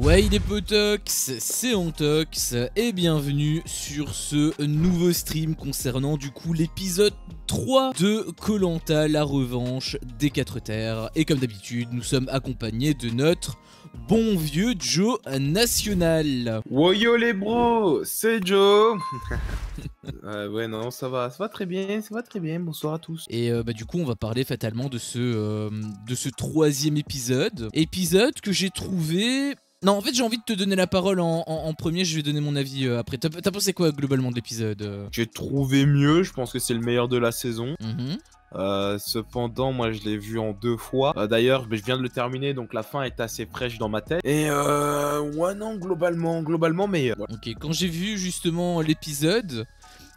Ouais, les potox, c'est Antox et bienvenue sur ce nouveau stream concernant du coup l'épisode 3 de koh la revanche des 4 terres. Et comme d'habitude, nous sommes accompagnés de notre bon vieux Joe National. Woyo les bros, c'est Joe. Ouais non, ça va très bien, bonsoir à tous. Et du coup on va parler fatalement de ce troisième épisode. Épisode que j'ai trouvé... Non, en fait j'ai envie de te donner la parole en premier, je vais donner mon avis après. T'as pensé quoi globalement de l'épisode J'ai trouvé mieux, je pense que c'est le meilleur de la saison. Mhm. Cependant, moi je l'ai vu en 2 fois. D'ailleurs, je viens de le terminer, donc la fin est assez fraîche dans ma tête. Et ouais non, globalement meilleur. Ouais. Ok, quand j'ai vu justement l'épisode,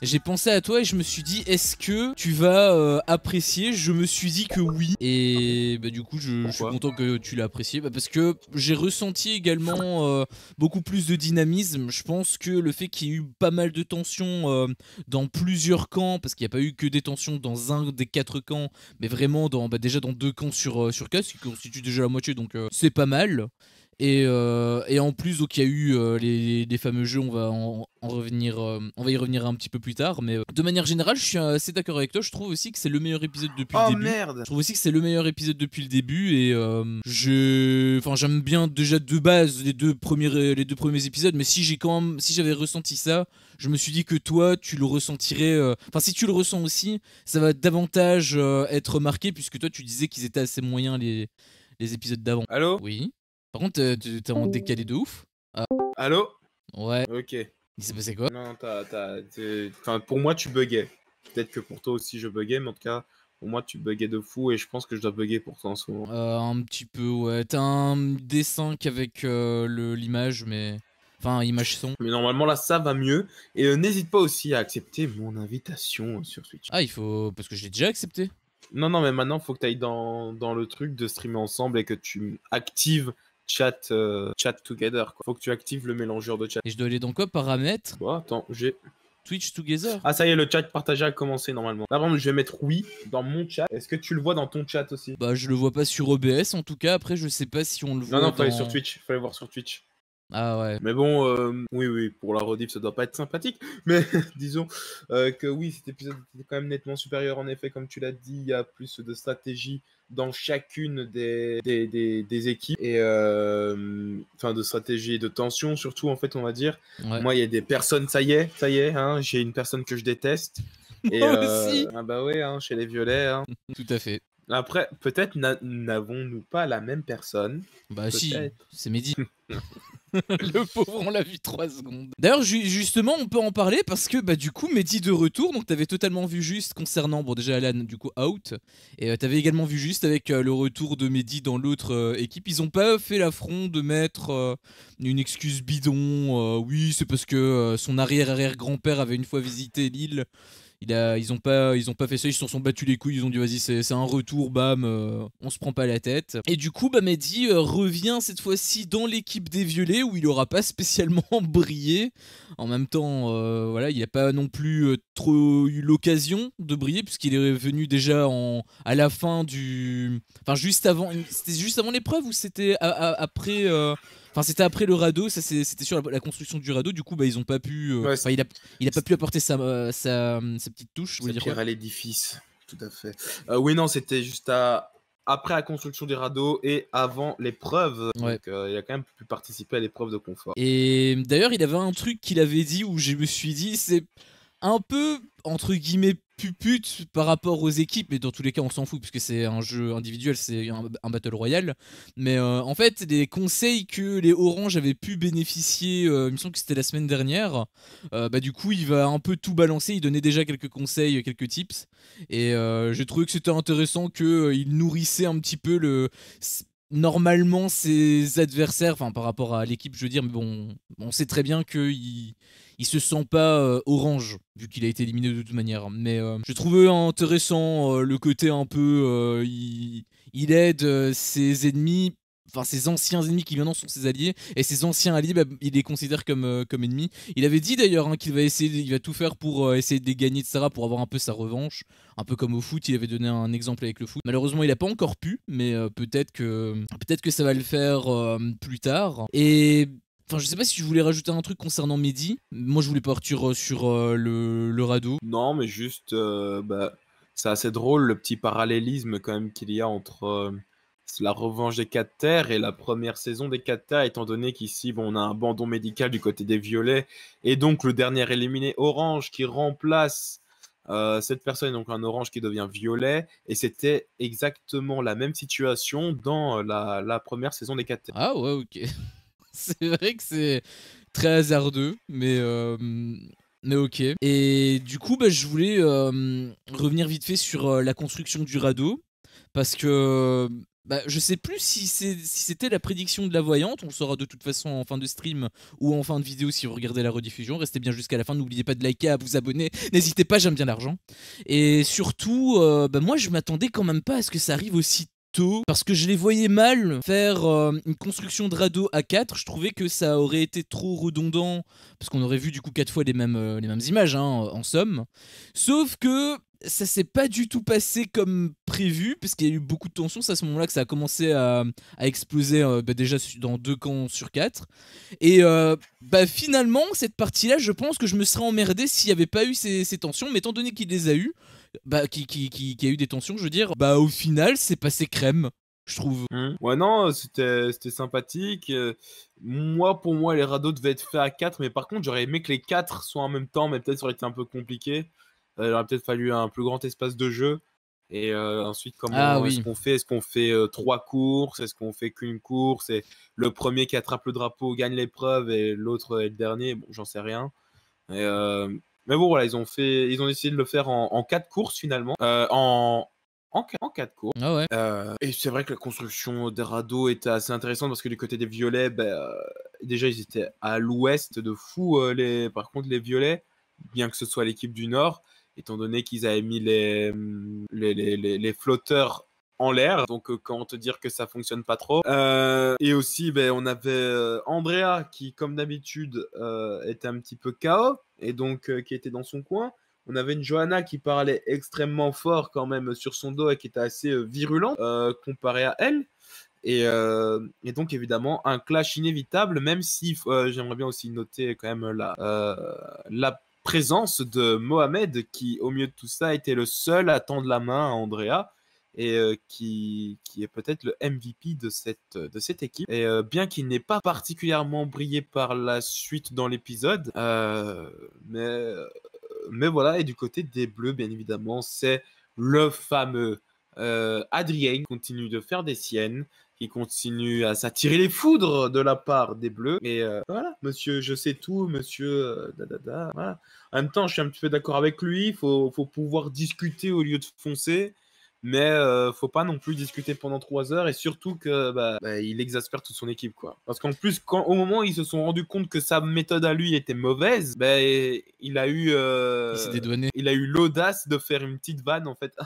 j'ai pensé à toi et je me suis dit, est-ce que tu vas apprécier? Je me suis dit que oui. Et du coup, je suis content que tu l'as apprécié. Parce que j'ai ressenti également beaucoup plus de dynamisme. Je pense que le fait qu'il y ait eu pas mal de tensions dans plusieurs camps, parce qu'il n'y a pas eu que des tensions dans un des 4 camps, mais vraiment déjà dans 2 camps sur 4, ce qui constitue déjà la moitié, donc c'est pas mal. Et en plus, donc il y a eu les fameux jeux, on va revenir, on va y revenir un petit peu plus tard, mais de manière générale, je suis assez d'accord avec toi. Je trouve aussi que c'est le meilleur épisode depuis le début. Merde. Je trouve aussi que c'est le meilleur épisode depuis le début et j'aime bien déjà de base les deux premiers épisodes, mais si j'avais ressenti ça, je me suis dit que toi tu le ressentirais. Enfin, si tu le ressens aussi, ça va davantage être marqué puisque toi tu disais qu'ils étaient assez moyens les épisodes d'avant. Allô? Oui. Par contre, t'es en décalé de ouf. Ah. Allô? Ouais. Ok. Il s'est passé quoi? Non, enfin, pour moi, tu buguais. Peut-être que pour toi aussi, je buguais, mais en tout cas, pour moi, tu buguais de fou et je pense que je dois bugger pour toi en ce moment. Un petit peu, ouais. T'as un dessin qu'avec l'image, mais... Enfin, image-son. Mais normalement, là, ça va mieux. Et n'hésite pas aussi à accepter mon invitation sur Twitch. Ah, il faut... Parce que je l'ai déjà accepté. Non, mais maintenant, faut que tu ailles dans le truc de streamer ensemble et que tu actives chat together, quoi. Faut que tu actives le mélangeur de chat. Et je dois aller dans quoi? Paramètres? Bon, attends, j'ai... Twitch Together? Ah, ça y est, le chat partagé a commencé normalement. Là, par exemple, je vais mettre oui dans mon chat. Est-ce que tu le vois dans ton chat aussi? Bah, je le vois pas sur OBS en tout cas. Après, je sais pas si on le voit Non, faut aller sur Twitch. Faut aller voir sur Twitch. Ah ouais. Mais bon, oui, pour la rediff, ça doit pas être sympathique. Mais disons que oui, cet épisode était quand même nettement supérieur. En effet, comme tu l'as dit, il y a plus de stratégie dans chacune des équipes. Et enfin, de stratégie et de tension, surtout, en fait, on va dire. Ouais. Moi, il y a des personnes, ça y est, hein, j'ai une personne que je déteste. Et Moi aussi. ah bah ouais, hein, chez les violets. Hein. Tout à fait. Après, peut-être n'avons-nous pas la même personne. Bah si, Peut-être. c'est Mehdi. Le pauvre, on l'a vu 3 secondes. D'ailleurs, justement, on peut en parler parce que du coup, Mehdi de retour, donc t'avais totalement vu juste concernant, bon déjà Alan, du coup, out, et t'avais également vu juste avec le retour de Mehdi dans l'autre équipe. Ils ont pas fait l'affront de mettre une excuse bidon, oui, c'est parce que son arrière-arrière-grand-père avait une fois visité l'île. Ils ont pas fait ça, ils se sont battus les couilles, ils ont dit vas-y c'est un retour, bam, on se prend pas la tête. Et du coup Mehdi revient cette fois-ci dans l'équipe des violets où il aura pas spécialement brillé. En même temps, voilà, il a pas non plus trop eu l'occasion de briller puisqu'il est venu déjà à la fin du... Enfin juste avant, c'était juste avant l'épreuve ou c'était après... Enfin, c'était après le radeau, ça c'était sur la construction du radeau. Du coup, ils ont pas pu. Ouais, il a pas pu apporter sa petite touche. C'est pierre à l'édifice, tout à fait. Oui, non, c'était juste après la construction des radeaux et avant l'épreuve. Ouais. Donc, il a quand même pu participer à l'épreuve de confort. Et d'ailleurs, il avait un truc qu'il avait dit où je me suis dit, c'est un peu entre guillemets pupute par rapport aux équipes, mais dans tous les cas on s'en fout puisque c'est un jeu individuel, c'est un battle royale. Mais en fait, des conseils que les Orange avaient pu bénéficier, il me semble que c'était la semaine dernière, du coup il va un peu tout balancer, il donnait déjà quelques conseils, quelques tips, et j'ai trouvé que c'était intéressant qu'il nourrissait un petit peu normalement ses adversaires, enfin par rapport à l'équipe je veux dire, mais bon, on sait très bien qu'il se sent pas orange vu qu'il a été éliminé de toute manière. Mais je trouvais intéressant le côté un peu il aide ses ennemis enfin ses anciens ennemis qui maintenant sont ses alliés, et ses anciens alliés, bah, il les considère comme ennemis. Il avait dit d'ailleurs qu'il va essayer, il va tout faire pour essayer de les gagner, etc., pour avoir un peu sa revanche, un peu comme au foot. Il avait donné un exemple avec le foot. Malheureusement, il a pas encore pu, mais peut-être que ça va le faire plus tard. Et enfin, je sais pas si je voulais rajouter un truc concernant Mehdi. Moi, je voulais partir sur le radeau. Non, mais juste, c'est assez drôle le petit parallélisme quand même qu'il y a entre la revanche des 4 terres et la première saison des 4 terres, étant donné qu'ici, bon, on a un abandon médical du côté des violets, et donc le dernier éliminé orange qui remplace cette personne, donc un orange qui devient violet, et c'était exactement la même situation dans la première saison des 4 terres. Ah ouais, ok. C'est vrai que c'est très hasardeux, mais ok. Et du coup, bah, je voulais revenir vite fait sur la construction du radeau, parce que bah, je sais plus si c'était la prédiction de la voyante. On le saura de toute façon en fin de stream ou en fin de vidéo si vous regardez la rediffusion. Restez bien jusqu'à la fin, n'oubliez pas de liker, à vous abonner, n'hésitez pas, j'aime bien l'argent. Et surtout, bah, moi je m'attendais quand même pas à ce que ça arrive aussi tôt, parce que je les voyais mal faire une construction de radeau à 4. Je trouvais que ça aurait été trop redondant, parce qu'on aurait vu du coup 4 fois les mêmes images, hein, en somme. Sauf que ça s'est pas du tout passé comme prévu, parce qu'il y a eu beaucoup de tensions. C'est à ce moment-là que ça a commencé à exploser, bah, déjà dans 2 camps sur 4. Et bah, finalement, cette partie-là, je pense que je me serais emmerdé s'il n'y avait pas eu ces tensions, mais étant donné qu'il les a eu, bah, qui a eu des tensions, je veux dire, bah au final, c'est passé crème, je trouve. Ouais, non, c'était sympathique. Moi, pour moi, les radeaux devaient être faits à 4, mais par contre, j'aurais aimé que les 4 soient en même temps, mais peut-être ça aurait été un peu compliqué. Il aurait peut-être fallu un plus grand espace de jeu. Et ensuite, Ah comment est-ce oui. qu'on fait? Est-ce qu'on fait 3 courses? Est-ce qu'on fait qu'une course? Et le premier qui attrape le drapeau gagne l'épreuve et l'autre est le dernier? Bon, j'en sais rien. Et, mais bon, voilà, ils ont essayé de le faire en 4 courses finalement. En 4 courses. Ah ouais. Et c'est vrai que la construction des radeaux était assez intéressante parce que du côté des violets, déjà ils étaient à l'ouest de fou. Par contre, les violets, bien que ce soit l'équipe du Nord, étant donné qu'ils avaient mis les flotteurs en l'air, donc comment te dire que ça fonctionne pas trop. Et aussi, on avait Andrea qui, comme d'habitude, était un petit peu KO et donc qui était dans son coin. On avait une Johanna qui parlait extrêmement fort quand même sur son dos et qui était assez virulente comparé à elle. Et donc évidemment un clash inévitable, même si j'aimerais bien aussi noter quand même la présence de Mohamed qui au milieu de tout ça était le seul à tendre la main à Andrea et qui est peut-être le MVP de cette équipe. Et bien qu'il n'ait pas particulièrement brillé par la suite dans l'épisode, mais voilà, et du côté des Bleus, bien évidemment, c'est le fameux Adrien qui continue de faire des siennes, qui continue à s'attirer les foudres de la part des Bleus. Et voilà, monsieur, je sais tout, monsieur, voilà. En même temps, je suis un petit peu d'accord avec lui, faut pouvoir discuter au lieu de foncer. Mais faut pas non plus discuter pendant 3 heures et surtout que il exaspère toute son équipe quoi. Parce qu'en plus au moment où ils se sont rendus compte que sa méthode à lui était mauvaise, il a eu Il s'est dédouané. il a eu l'audace de faire une petite vanne en fait.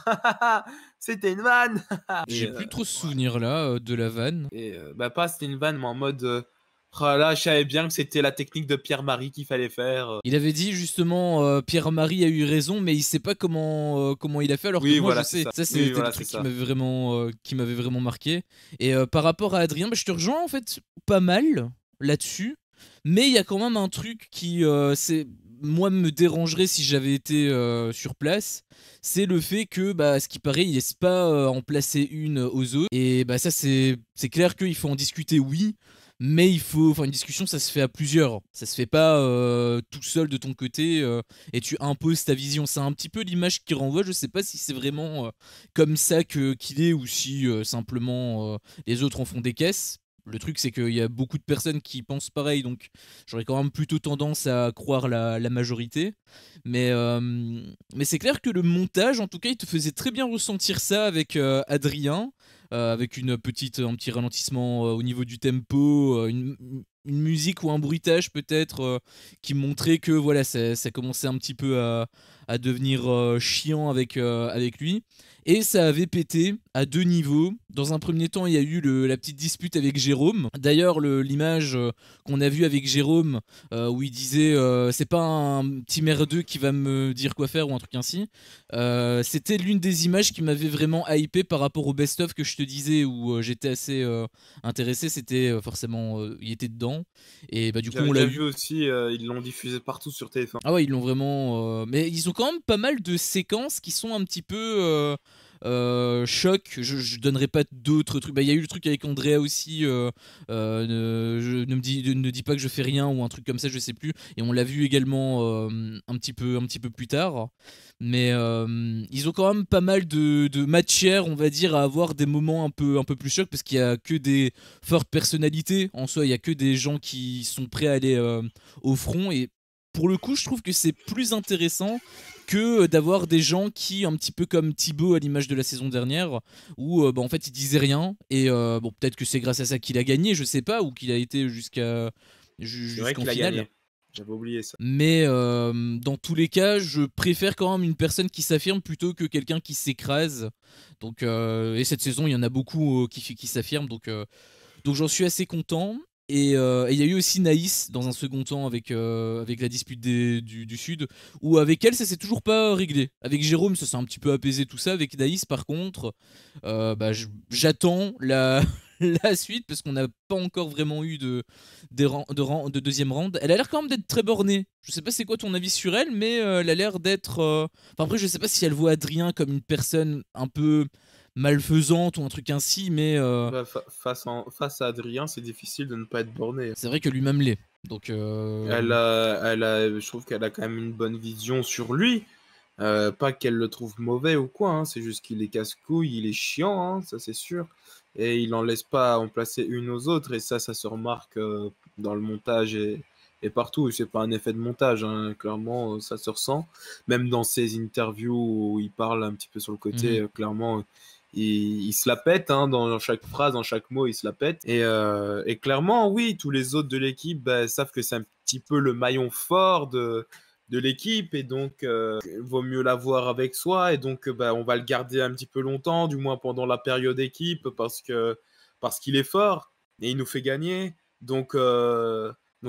C'était une vanne. J'ai plus trop ce souvenir là de la vanne. Et pas c'était une vanne mais en mode oh là, je savais bien que c'était la technique de Pierre-Marie qu'il fallait faire. Il avait dit justement Pierre-Marie a eu raison, mais il sait pas comment il a fait, alors Oui, que moi voilà, je c'est sais. ça. Ça, Oui, c'était voilà, le truc c'est ça. qui m'avait vraiment marqué. Et par rapport à Adrien, bah, je te rejoins en fait pas mal là-dessus, mais il y a quand même un truc qui moi me dérangerait si j'avais été sur place, c'est le fait que bah ce qui paraît il laisse pas en placer une aux autres, et bah ça c'est clair qu'il faut en discuter, oui, mais il faut, enfin une discussion ça se fait à plusieurs, ça se fait pas tout seul de ton côté et tu imposes ta vision. C'est un petit peu l'image qui renvoie, je sais pas si c'est vraiment comme ça qu'il est ou si simplement les autres en font des caisses. Le truc, c'est qu'il y a beaucoup de personnes qui pensent pareil, donc j'aurais quand même plutôt tendance à croire la majorité. Mais c'est clair que le montage, en tout cas, il te faisait très bien ressentir ça avec Adrien, avec un petit ralentissement au niveau du tempo, une musique ou un bruitage peut-être qui montrait que voilà, ça commençait un petit peu à devenir chiant avec lui. et ça avait pété à 2 niveaux. Dans un premier temps, il y a eu la petite dispute avec Jérôme. D'ailleurs, l'image qu'on a vue avec Jérôme, où il disait c'est pas un petit merdeux qui va me dire quoi faire ou un truc ainsi, c'était l'une des images qui m'avait vraiment hypé par rapport au best-of que je te disais, où j'étais assez intéressé. C'était forcément, il était dedans. Et bah, du coup, J'avais on l'a déjà vu. vu aussi, ils l'ont diffusé partout sur TF1. Ah ouais, ils l'ont vraiment. Mais ils ont quand même pas mal de séquences qui sont un petit peu choc. Je donnerai pas d'autres trucs. Bah, il y a eu le truc avec Andrea aussi. Ne dis pas que je fais rien ou un truc comme ça, je sais plus. Et on l'a vu également un petit peu plus tard. Mais ils ont quand même pas mal de matière, on va dire, à avoir des moments un peu plus chocs parce qu'il y a que des fortes personnalités en soi. Il y a que des gens qui sont prêts à aller au front et pour le coup, je trouve que c'est plus intéressant que d'avoir des gens qui, un petit peu comme Thibaut à l'image de la saison dernière, où bah, en fait il disait rien, et bon, peut-être que c'est grâce à ça qu'il a gagné, je sais pas, ou qu'il a été C'est vrai jusqu'en qu'il a finale. gagné. J'avais oublié ça. Mais dans tous les cas, je préfère quand même une personne qui s'affirme plutôt que quelqu'un qui s'écrase. Donc, et cette saison, il y en a beaucoup qui s'affirment, donc j'en suis assez content. Et il y a eu aussi Naïs dans un second temps avec la dispute du Sud, où avec elle ça s'est toujours pas réglé. Avec Jérôme ça s'est un petit peu apaisé tout ça. Avec Naïs par contre, bah, j'attends la suite parce qu'on n'a pas encore vraiment eu de deuxième round. Elle a l'air quand même d'être très bornée. Je sais pas c'est quoi ton avis sur elle, mais elle a l'air d'être... Enfin après je sais pas si elle voit Adrien comme une personne un peu malfaisante ou un truc ainsi, mais Bah, face à Adrien, c'est difficile de ne pas être borné. c'est vrai que lui-même l'est. Donc, Je trouve qu'elle a quand même une bonne vision sur lui. Pas qu'elle le trouve mauvais ou quoi, hein, c'est juste qu'il est casse-couille, il est chiant, hein, ça c'est sûr. Et il en laisse pas en placer une aux autres, et ça se remarque dans le montage et partout. C'est pas un effet de montage, hein, clairement, ça se ressent. Même dans ses interviews où il parle un petit peu sur le côté, clairement, il se la pète, hein, dans chaque phrase, dans chaque mot, il se la pète. Et clairement, oui, tous les autres de l'équipe bah, savent que c'est un petit peu le maillon fort de l'équipe, et donc vaut mieux l'avoir avec soi, et donc bah, on va le garder un petit peu longtemps, du moins pendant la période équipe, parce qu'il est fort et il nous fait gagner. Donc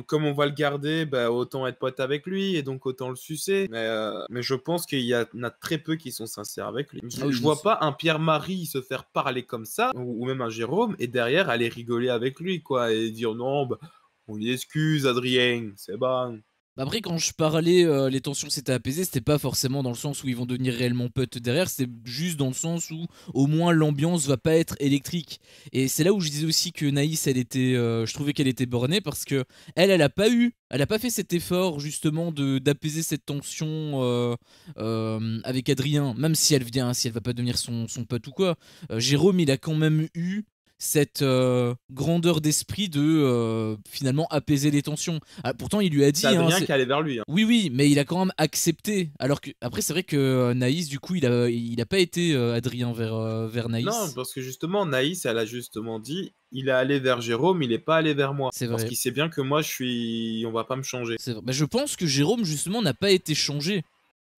comme on va le garder, bah, autant être pote avec lui, et donc autant le sucer. Mais je pense qu'il y en a très peu qui sont sincères avec lui. ah oui, Je vois pas un Pierre-Marie se faire parler comme ça, ou même un Jérôme, et derrière aller rigoler avec lui, quoi, et dire non, bah, on lui excuse, Adrien, c'est bon. après, quand je parlais, les tensions s'étaient apaisées, c'était pas forcément dans le sens où ils vont devenir réellement potes derrière, c'était juste dans le sens où au moins l'ambiance va pas être électrique. Et c'est là où je disais aussi que Naïs, je trouvais qu'elle était bornée parce que elle a pas fait cet effort justement d'apaiser cette tension avec Adrien, même si elle va pas devenir son pote ou quoi. Jérôme, il a quand même eu cette grandeur d'esprit de finalement apaiser les tensions. Ah, pourtant, il lui a C'est dit, hein, Adrien qui allait vers lui, hein. oui, oui, mais il a quand même accepté. Alors que après, c'est vrai que Naïs, du coup, il a pas été Adrien vers Non, Naïs. parce que justement, Naïs, elle a justement dit, il est allé vers Jérôme, il n'est pas allé vers moi. C'est Parce vrai. qu'il sait bien que moi, on va pas me changer. C'est vrai. Bah, je pense que Jérôme justement n'a pas été changé.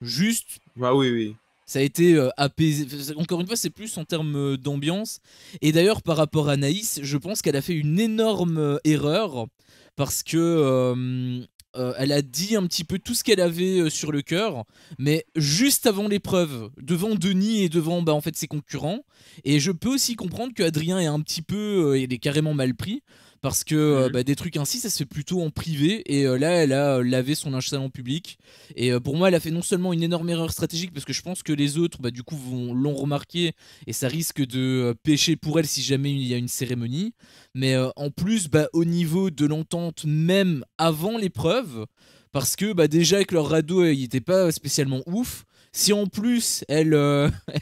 Juste, Ah oui, oui. ça a été apaisé. Encore une fois, c'est plus en termes d'ambiance. Et d'ailleurs, par rapport à Naïs, je pense qu'elle a fait une énorme erreur parce que elle a dit un petit peu tout ce qu'elle avait sur le cœur, mais juste avant l'épreuve, devant Denis et devant bah, en fait ses concurrents. Et je peux aussi comprendre que Adrien est un petit peu, il est carrément mal pris. Parce que Mhm. bah, des trucs ainsi, ça se fait plutôt en privé. Et là, elle a lavé son linge sale en public. Et pour moi, elle a fait non seulement une énorme erreur stratégique, parce que je pense que les autres, bah, du coup, l'ont remarqué, et ça risque de pêcher pour elle si jamais il y a une cérémonie. Mais en plus, bah, au niveau de l'entente, même avant l'épreuve, parce que bah, déjà avec leur radeau, il n'était pas spécialement ouf. Si en plus elle,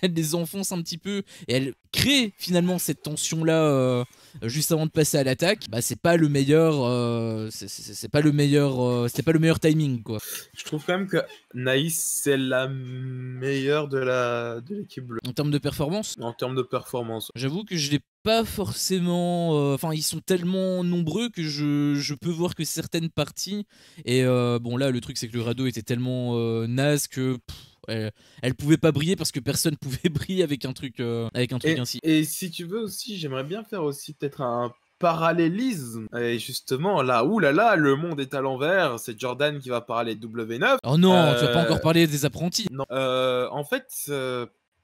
elle les enfonce un petit peu et elle crée finalement cette tension là juste avant de passer à l'attaque, bah c'est pas le meilleur, c'est pas le meilleur, c'était pas le meilleur timing quoi. Je trouve quand même que Naïs, c'est la meilleure de l'équipe bleue En termes de performance, en termes de performance. j'avoue que je l'ai pas forcément. Enfin, ils sont tellement nombreux que je peux voir que certaines parties. Et bon, là, le truc, c'est que le radeau était tellement naze que. Elle pouvait pas briller parce que personne pouvait briller avec un truc ainsi. Et si tu veux aussi, j'aimerais bien faire aussi peut-être un parallélisme. Et justement, là, oulala, le monde est à l'envers. C'est Jordan qui va parler de W9. Oh non, tu vas pas encore parler des apprentis. Non. En fait,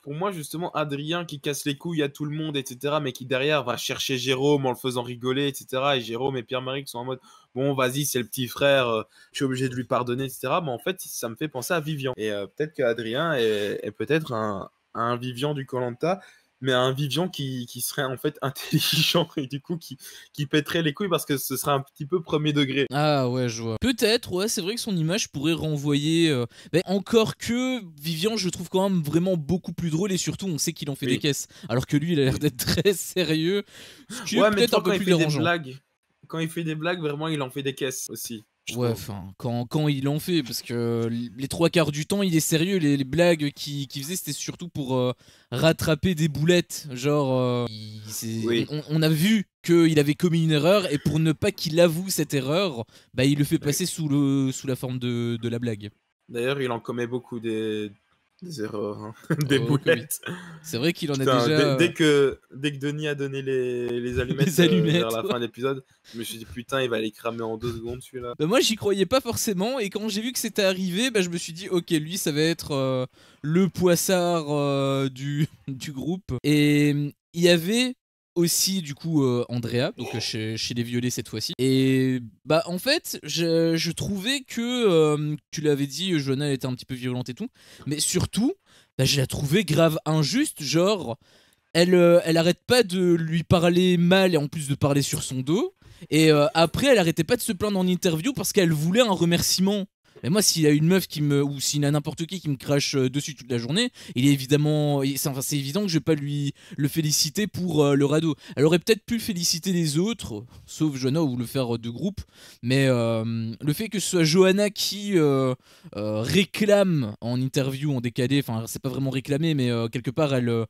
pour moi, justement, Adrien qui casse les couilles à tout le monde, etc., mais qui derrière va chercher Jérôme en le faisant rigoler, etc., et Jérôme et Pierre-Marie qui sont en mode, bon, vas-y, c'est le petit frère, je suis obligé de lui pardonner, etc., mais en fait, ça me fait penser à Vivian. Et peut-être qu'Adrien est peut-être un Vivian du koh, mais un Vivian qui serait en fait intelligent et du coup qui pèterait les couilles parce que ce serait un petit peu premier degré. Ah ouais, je vois. Peut-être, ouais, c'est vrai que son image pourrait renvoyer. Mais encore que Vivian, je trouve quand même vraiment beaucoup plus drôle et surtout, on sait qu'il en fait des Oui. caisses. Alors que lui, il a l'air d'être très sérieux. Ce qui est Ouais, mais peut-être toi, un peu quand il plus fait des dérangeant. blagues, vraiment, il en fait des caisses aussi. Ouais, enfin, quand il en fait, parce que les trois quarts du temps, il est sérieux. Les blagues qu'il faisait, c'était surtout pour rattraper des boulettes. Genre, Oui. on a vu qu'il avait commis une erreur, et pour ne pas qu'il avoue cette erreur, bah, il le fait passer sous la forme de la blague. D'ailleurs, il en commet beaucoup des erreurs, hein. Des Oh que oui. boulettes. C'est vrai qu'il en a Putain, déjà dès que Denis a donné les allumettes, les vers allumettes. la fin de l'épisode, je me suis dit putain, il va les cramer en 2 secondes celui-là. Bah moi j'y croyais pas forcément, et quand j'ai vu que c'était arrivé, bah je me suis dit ok, lui ça va être le poissard du groupe. Et il y avait aussi du coup Andrea, donc chez les Violets cette fois-ci. Et bah en fait je trouvais que tu l'avais dit, Johanna était un petit peu violente et tout, mais surtout bah, je la trouvais grave injuste, genre elle arrête pas de lui parler mal et en plus de parler sur son dos. Et après, elle arrêtait pas de se plaindre en interview parce qu'elle voulait un remerciement. Et moi, s'il y a une meuf ou s'il y a n'importe qui me crache dessus toute la journée, il est évidemment, c'est évident que je vais pas lui le féliciter pour le radeau. Elle aurait peut-être pu féliciter les autres, sauf Johanna, ou le faire de groupe. Mais le fait que ce soit Johanna qui réclame en interview, en décalé, enfin, c'est pas vraiment réclamé, mais quelque part, elle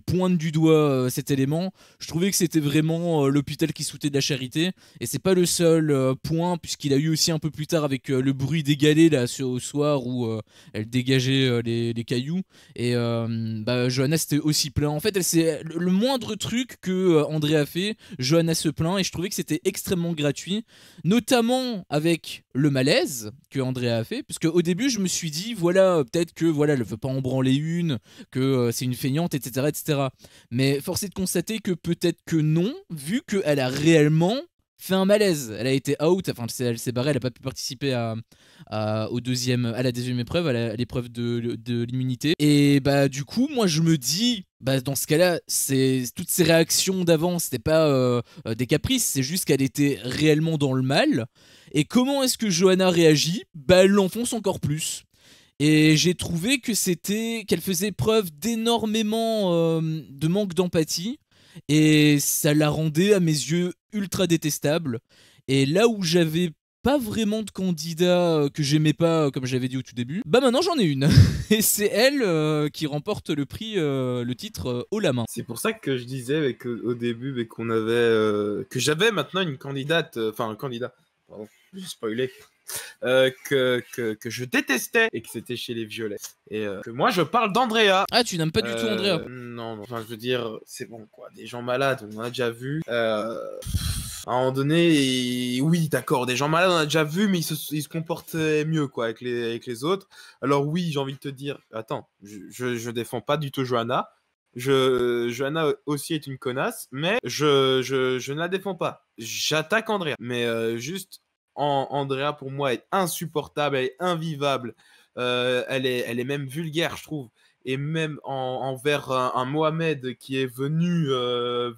pointe du doigt cet élément. Je trouvais que c'était vraiment l'hôpital qui souhaitait de la charité. Et c'est pas le seul point, puisqu'il a eu aussi un peu plus tard avec le bruit des galets là, au soir où elle dégageait les cailloux. Et bah, Johanna s'était aussi plaint. En fait, c'est le moindre truc que André a fait, Johanna se plaint. Et je trouvais que c'était extrêmement gratuit, notamment avec le malaise que André a fait. Parce qu'au début, je me suis dit, voilà, peut-être que voilà, elle veut pas en branler une, que c'est une feignante, etc., etc. Mais force est de constater que peut-être que non, vu qu'elle a réellement fait un malaise. Elle a été out, enfin elle s'est barrée, elle a pas pu participer à la deuxième épreuve, à l'épreuve de l'immunité. Et bah du coup, moi je me dis, bah dans ce cas-là, c'est toutes ces réactions d'avant, c'était pas des caprices, c'est juste qu'elle était réellement dans le mal. Et comment est-ce que Johanna réagit? Bah elle l'enfonce encore plus. Et j'ai trouvé que qu'elle faisait preuve d'énormément de manque d'empathie, et ça la rendait à mes yeux ultra détestable. Et là où j'avais pas vraiment de candidat que j'aimais pas, comme j'avais dit au tout début, bah maintenant j'en ai une. Et c'est elle qui remporte le prix, le titre haut la main. C'est pour ça que je disais au début qu'on avait que j'avais maintenant une candidate, enfin un candidat, pardon, j'ai spoilé, que je détestais et que c'était chez les Violets. Et que moi je parle d'Andrea. Ah, tu n'aimes pas du tout Andrea? Non, enfin je veux dire, c'est bon quoi, des gens malades, on en a déjà vu. À un moment donné, oui, d'accord, des gens malades, on a déjà vu, mais ils se comportaient mieux quoi avec les autres. Alors oui, j'ai envie de te dire, attends, je défends pas du tout Johanna. Johanna aussi est une connasse, mais je ne la défends pas. J'attaque Andrea. Mais juste, Andrea, pour moi, est insupportable, elle est invivable. Elle est même vulgaire, je trouve. Et même envers un Mohamed qui est venu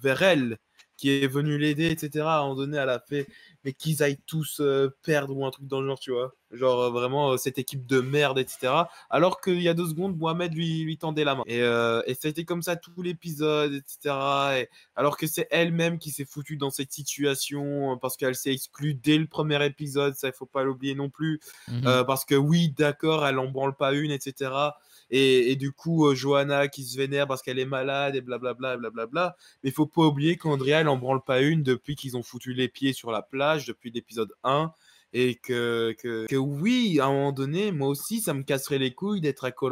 vers elle, qui est venu l'aider, etc. À un moment donné, elle a fait mais qu'ils aillent tous perdre ou un truc dans le genre, tu vois. Genre vraiment cette équipe de merde, etc. Alors qu'il y a 2 secondes, Mohamed lui tendait la main. Et ça a été comme ça tout l'épisode, etc. Alors que c'est elle-même qui s'est foutue dans cette situation parce qu'elle s'est exclue dès le premier épisode, ça il faut pas l'oublier non plus. Parce que oui, d'accord, elle en branle pas une, etc. Et du coup, Johanna qui se vénère parce qu'elle est malade et blablabla, blablabla. Mais il faut pas oublier qu'Andrea, elle en branle pas une depuis qu'ils ont foutu les pieds sur la plage, depuis l'épisode 1. Et que oui, à un moment donné, moi aussi, ça me casserait les couilles d'être à koh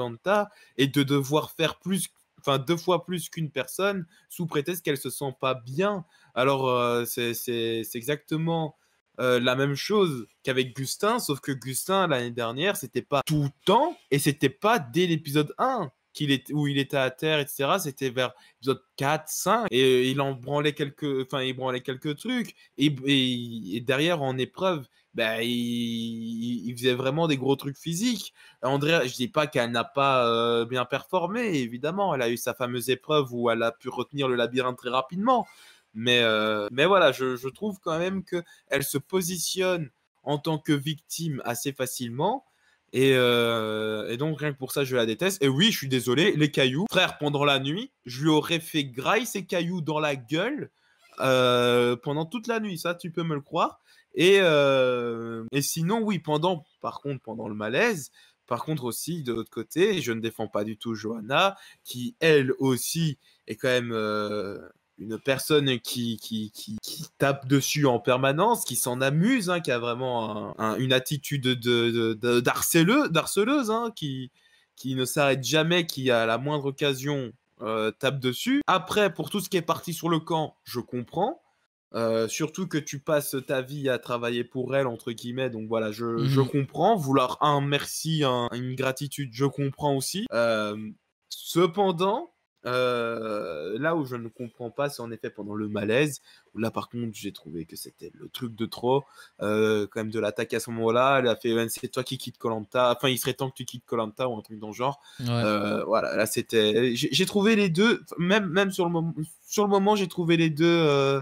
et de devoir faire plus, enfin 2 fois plus qu'une personne sous prétexte qu'elle se sent pas bien. Alors, c'est exactement la même chose qu'avec Gustin, sauf que Gustin, l'année dernière, c'était pas tout le temps et c'était pas dès l'épisode 1 où il était à terre, etc. C'était vers l'épisode 4, 5 et il en branlait il branlait quelques trucs. Et derrière, en épreuve, bah, il faisait vraiment des gros trucs physiques. Andrea, je dis pas qu'elle n'a pas bien performé, évidemment. Elle a eu sa fameuse épreuve où elle a pu retenir le labyrinthe très rapidement. Mais voilà, je trouve quand même qu'elle se positionne en tant que victime assez facilement. Et donc, rien que pour ça, je la déteste. Et oui, je suis désolé, les cailloux. Frère, pendant la nuit, je lui aurais fait grailler ces cailloux dans la gueule pendant toute la nuit. Ça, tu peux me le croire. Et sinon, oui, par contre, pendant le malaise, par contre aussi, de l'autre côté, je ne défends pas du tout Johanna, qui, elle aussi, est quand même une personne qui tape dessus en permanence, qui s'en amuse, hein, qui a vraiment une attitude d'harceleuse, hein, qui ne s'arrête jamais, qui à la moindre occasion tape dessus. Après, pour tout ce qui est parti sur le camp, je comprends. Surtout que tu passes ta vie à travailler pour elle, entre guillemets, donc voilà, je comprends. Vouloir un merci, une gratitude, je comprends aussi. Cependant, là où je ne comprends pas, c'est en effet pendant le malaise, où là par contre j'ai trouvé que c'était le truc de trop, quand même de l'attaque à ce moment-là. Elle a fait c'est toi qui quittes koh, enfin il serait temps que tu quittes koh ou un truc dans le genre. Ouais. Voilà, là c'était, j'ai trouvé les deux, même sur le moment j'ai trouvé les deux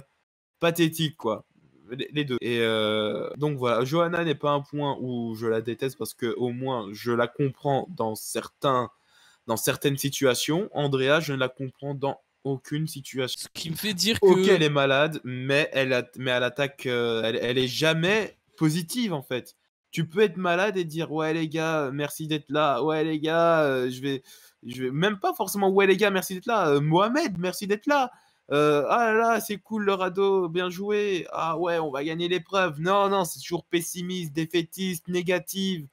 pathétique, quoi. Les deux. Et donc voilà, Johanna n'est pas un point où je la déteste parce que au moins je la comprends dans certaines situations. Andrea, je ne la comprends dans aucune situation. Ce qui me fait dire Ok, que... elle est malade, mais elle attaque, elle est jamais positive en fait. Tu peux être malade et dire ouais les gars, merci d'être là. Ouais les gars, je vais même pas forcément ouais les gars, merci d'être là. Mohamed, merci d'être là. Ah là là, c'est cool le radeau, bien joué. Ah ouais, on va gagner l'épreuve. Non, non, c'est toujours pessimiste, défaitiste, négative.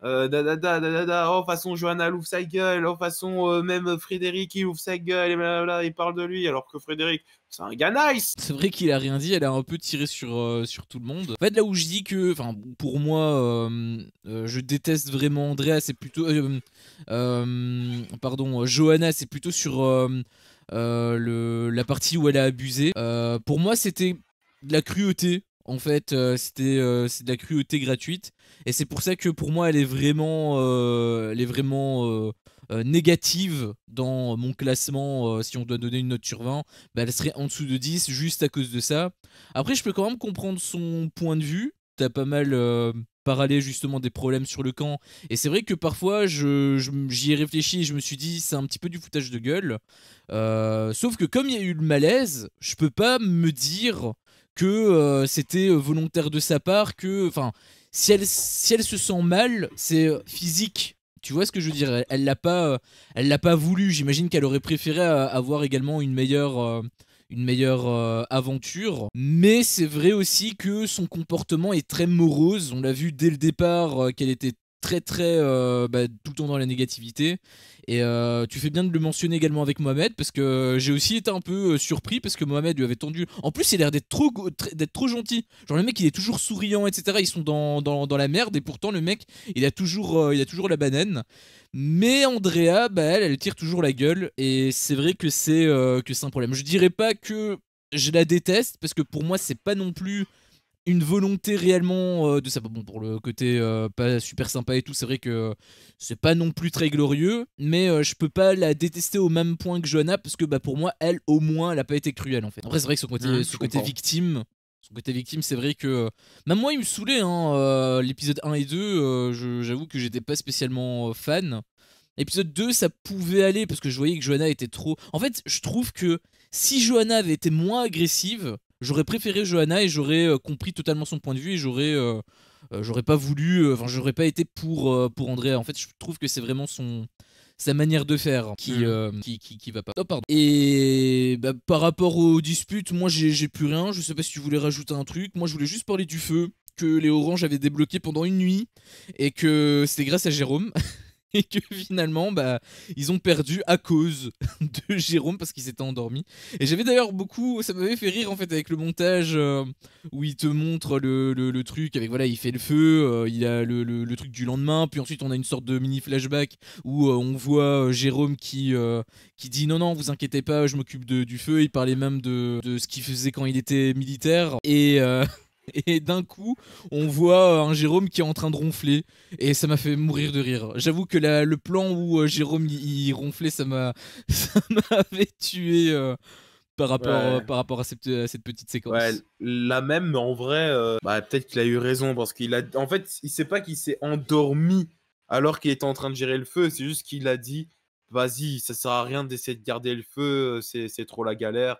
Oh, façon Johanna elle ouvre sa gueule. Oh, façon même Frédéric il ouvre sa gueule et blablabla, il parle de lui alors que Frédéric c'est un gars nice. C'est vrai qu'il a rien dit, elle a un peu tiré sur tout le monde. En fait, là où je dis que, enfin, pour moi, je déteste vraiment Andrea, c'est plutôt, pardon, Johanna, c'est plutôt sur la partie où elle a abusé. Pour moi, c'était de la cruauté. En fait, c'est de la cruauté gratuite, et c'est pour ça que pour moi, elle est vraiment négative dans mon classement. Si on doit donner une note sur 20, bah, elle serait en dessous de 10 juste à cause de ça. Après, je peux quand même comprendre son point de vue. T'as pas mal parlé justement des problèmes sur le camp, et c'est vrai que parfois j'y ai réfléchi et je me suis dit c'est un petit peu du foutage de gueule. Sauf que comme il y a eu le malaise, je peux pas me dire que c'était volontaire de sa part, que, enfin, si elle se sent mal, c'est physique. Tu vois ce que je veux dire? Elle l'a pas voulu. J'imagine qu'elle aurait préféré avoir également une meilleure aventure. Mais c'est vrai aussi que son comportement est très morose. On l'a vu dès le départ qu'elle était très tout le temps dans la négativité. Et tu fais bien de le mentionner également avec Mohamed, parce que j'ai aussi été un peu surpris parce que Mohamed lui avait tendu. En plus, il a l'air d'être trop gentil. Genre, le mec, il est toujours souriant, etc. Ils sont dans la merde, et pourtant, le mec, il a toujours la banane. Mais Andrea, bah, elle tire toujours la gueule, et c'est vrai que c'est un problème. Je dirais pas que je la déteste, parce que pour moi, c'est pas non plus une volonté réellement de ça. Bon, pour le côté pas super sympa et tout, c'est vrai que c'est pas non plus très glorieux, mais je peux pas la détester au même point que Johanna, parce que bah, pour moi, elle, au moins, elle a pas été cruelle en fait. Après, c'est vrai que ce côté victime, Son côté victime, c'est vrai que même moi il me saoulait, hein, l'épisode 1 et 2, j'avoue que j'étais pas spécialement fan. Épisode 2, ça pouvait aller parce que je voyais que Johanna était trop. En fait, je trouve que si Johanna avait été moins agressive, j'aurais préféré Johanna et j'aurais compris totalement son point de vue et j'aurais pas voulu. Enfin, j'aurais pas été pour Andrea. En fait, je trouve que c'est vraiment sa manière de faire qui va pas. Oh, pardon. Et bah, par rapport aux disputes, moi j'ai plus rien. Je sais pas si tu voulais rajouter un truc. Moi, je voulais juste parler du feu que les Oranges avaient débloqué pendant une nuit et que c'était grâce à Jérôme. Et que finalement, bah, ils ont perdu à cause de Jérôme parce qu'il s'était endormi. Et j'avais d'ailleurs beaucoup, ça m'avait fait rire en fait avec le montage où il te montre le truc avec voilà, il fait le feu, il a le truc du lendemain, puis ensuite on a une sorte de mini flashback où on voit Jérôme qui dit non, non, vous inquiétez pas, je m'occupe du feu. Il parlait même de ce qu'il faisait quand il était militaire. Et d'un coup, on voit un Jérôme qui est en train de ronfler. Et ça m'a fait mourir de rire. J'avoue que le plan où Jérôme il ronflait, ça m'avait tué Ouais. par rapport à cette petite Ouais, séquence. la même, mais en vrai, bah, peut-être qu'il a eu raison parce qu'il a. En fait, il sait pas qu'il s'est endormi alors qu'il était en train de gérer le feu. C'est juste qu'il a dit, vas-y, ça sert à rien d'essayer de garder le feu, c'est trop la galère.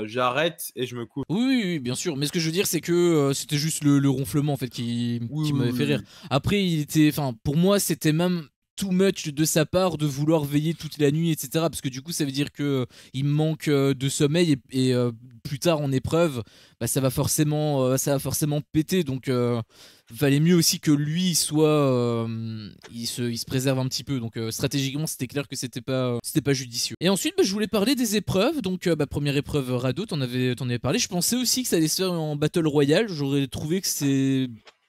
J'arrête et je me couche. Oui, oui, oui, bien sûr. Mais ce que je veux dire, c'est que c'était juste le ronflement en fait Oui, qui oui, m'avait fait rire. oui, Après, enfin, pour moi, c'était même too much de sa part de vouloir veiller toute la nuit, etc. Parce que du coup, ça veut dire que il me manque de sommeil et plus tard en épreuve, bah, ça va forcément péter. Donc, valait mieux aussi que lui il se préserve un petit peu. Donc, stratégiquement, c'était clair que c'était pas judicieux. Et ensuite, bah, je voulais parler des épreuves. Donc, bah, première épreuve radeau, t'en avais parlé. Je pensais aussi que ça allait se faire en Battle Royale. J'aurais trouvé que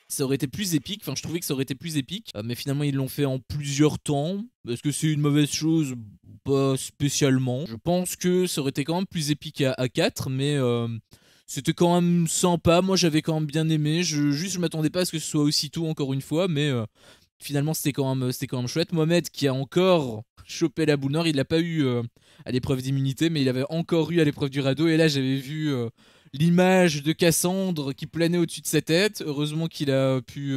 ça aurait été plus épique, enfin je trouvais que ça aurait été plus épique, mais finalement ils l'ont fait en plusieurs temps. Est-ce que c'est une mauvaise chose? Pas spécialement. Je pense que ça aurait été quand même plus épique à 4, mais c'était quand même sympa. Moi j'avais quand même bien aimé. Je m'attendais pas à ce que ce soit aussitôt encore une fois, mais finalement c'était quand même chouette. Mohamed qui a encore chopé la boule noire, il l'a pas eu à l'épreuve d'immunité, mais il avait encore eu à l'épreuve du radeau. Et là j'avais vu l'image de Cassandre qui planait au-dessus de sa tête. Heureusement qu'il a pu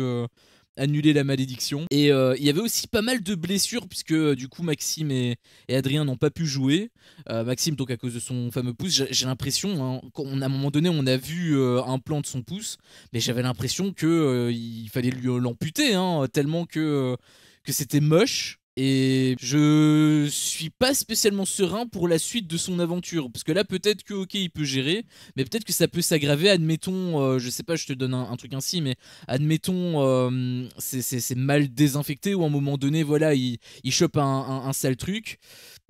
annuler la malédiction. Et il y avait aussi pas mal de blessures, puisque du coup Maxime et Adrien n'ont pas pu jouer. Maxime, donc à cause de son fameux pouce, j'ai l'impression, hein, à un moment donné, on a vu un plan de son pouce, mais j'avais l'impression que il fallait lui l'amputer, hein, tellement que c'était moche. Et je suis pas spécialement serein pour la suite de son aventure. Parce que là, peut-être que, ok, il peut gérer, mais peut-être que ça peut s'aggraver. Admettons, je sais pas, je te donne un truc ainsi, mais admettons, c'est mal désinfecté ou à un moment donné, voilà, il chope un sale truc.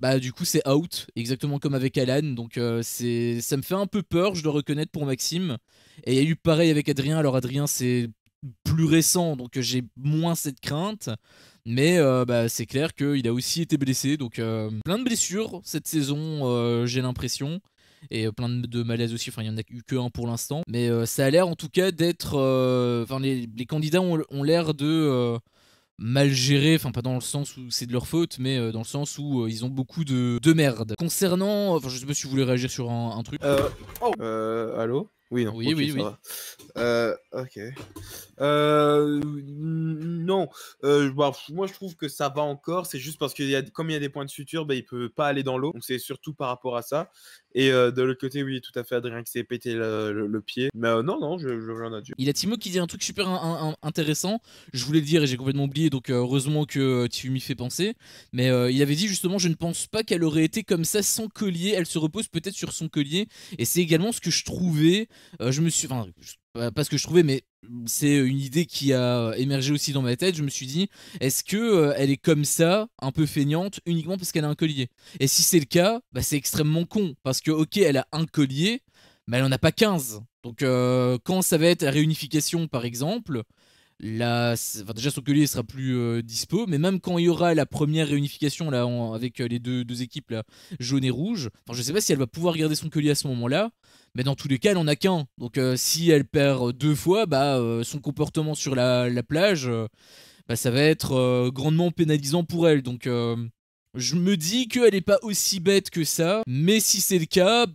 Bah, du coup, c'est out, exactement comme avec Alan. Donc, ça me fait un peu peur, je dois reconnaître, pour Maxime. Et il y a eu pareil avec Adrien. Alors, Adrien, c'est plus récent, donc j'ai moins cette crainte. Mais bah, c'est clair qu'il a aussi été blessé, donc plein de blessures cette saison, j'ai l'impression. Et plein de malaises aussi, enfin il n'y en a eu que un pour l'instant. Mais ça a l'air en tout cas d'être... Enfin les candidats ont l'air de mal gérer, enfin pas dans le sens où c'est de leur faute, mais dans le sens où ils ont beaucoup de merde. Concernant... Enfin je sais pas si vous voulez réagir sur un truc. Oh. Allô? Oui, non, Oui, ok, oui, ça oui. va. Ok. Non, bah, moi je trouve que ça va encore. C'est juste parce comme il y a des points de suture, bah, il peut pas aller dans l'eau. Donc c'est surtout par rapport à ça. Et de l'autre côté, oui, tout à fait, Adrien qui s'est pété le pied. Mais non, non, je reviens là-dessus. Il y a Timo qui dit un truc super intéressant. Je voulais le dire et j'ai complètement oublié, donc heureusement que tu m'y fais penser. Mais il avait dit justement, je ne pense pas qu'elle aurait été comme ça sans collier. Elle se repose peut-être sur son collier. Et c'est également ce que je trouvais. Je me suis, enfin, pas ce que je trouvais, mais c'est une idée qui a émergé aussi dans ma tête. Je me suis dit, est-ce que elle est comme ça, un peu feignante, uniquement parce qu'elle a un collier? Et si c'est le cas, bah, c'est extrêmement con, parce que ok, elle a un collier, mais elle en a pas 15. Donc quand ça va être la réunification par exemple, là, enfin, déjà son collier sera plus dispo, mais même quand il y aura la première réunification là, avec les deux équipes là, jaune et rouge, enfin, je sais pas si elle va pouvoir garder son collier à ce moment-là, mais dans tous les cas elle en a qu'un. Donc si elle perd deux fois, bah, son comportement sur la plage, bah, ça va être grandement pénalisant pour elle. Donc je me dis qu'elle est pas aussi bête que ça, mais si c'est le cas,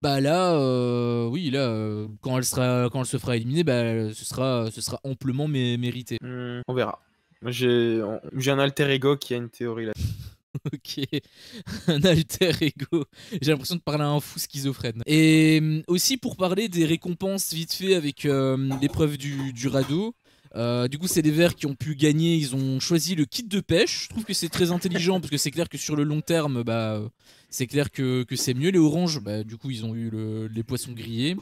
Bah là, oui, là, quand elle se fera éliminer, bah, ce sera amplement mérité. On verra. J'ai un alter ego qui a une théorie là. OK, un alter ego. J'ai l'impression de parler à un fou schizophrène. Et aussi pour parler des récompenses vite fait avec l'épreuve du radeau. Du coup, c'est les verts qui ont pu gagner. Ils ont choisi le kit de pêche. Je trouve que c'est très intelligent parce que c'est clair que sur le long terme, bah, c'est clair que c'est mieux. Les oranges, bah, du coup, ils ont eu les poissons grillés.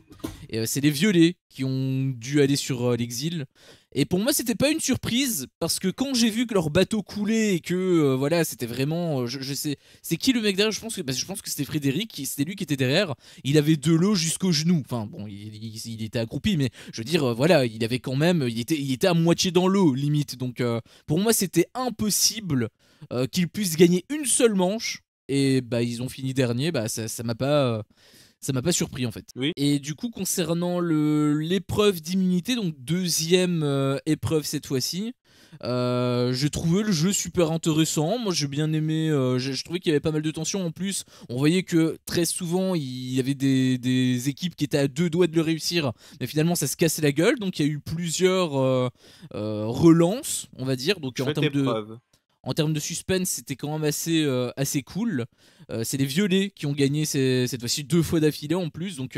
Et c'est les violets qui ont dû aller sur l'exil. Et pour moi, c'était pas une surprise parce que quand j'ai vu que leur bateau coulait et que voilà, c'était vraiment, je sais, c'est qui le mec derrière? Je pense que c'était Frédéric, c'était lui qui était derrière. Il avait de l'eau jusqu'aux genoux. Enfin bon, il était accroupi, mais je veux dire, voilà, il avait quand même, il était à moitié dans l'eau limite. Donc pour moi, c'était impossible qu'il puisse gagner une seule manche. Et bah ils ont fini dernier. Bah ça m'a pas surpris en fait. Oui. Et du coup, concernant l'épreuve d'immunité, donc deuxième épreuve cette fois-ci, j'ai trouvé le jeu super intéressant. Moi, j'ai bien aimé. Je trouvais qu'il y avait pas mal de tension en plus. On voyait que très souvent, il y avait des équipes qui étaient à deux doigts de le réussir, mais finalement, ça se cassait la gueule. Donc, il y a eu plusieurs relances, on va dire. Donc, Chouette épreuve. en termes de suspense, c'était quand même assez cool. C'est les violets qui ont gagné cette fois-ci 2 fois d'affilée en plus, donc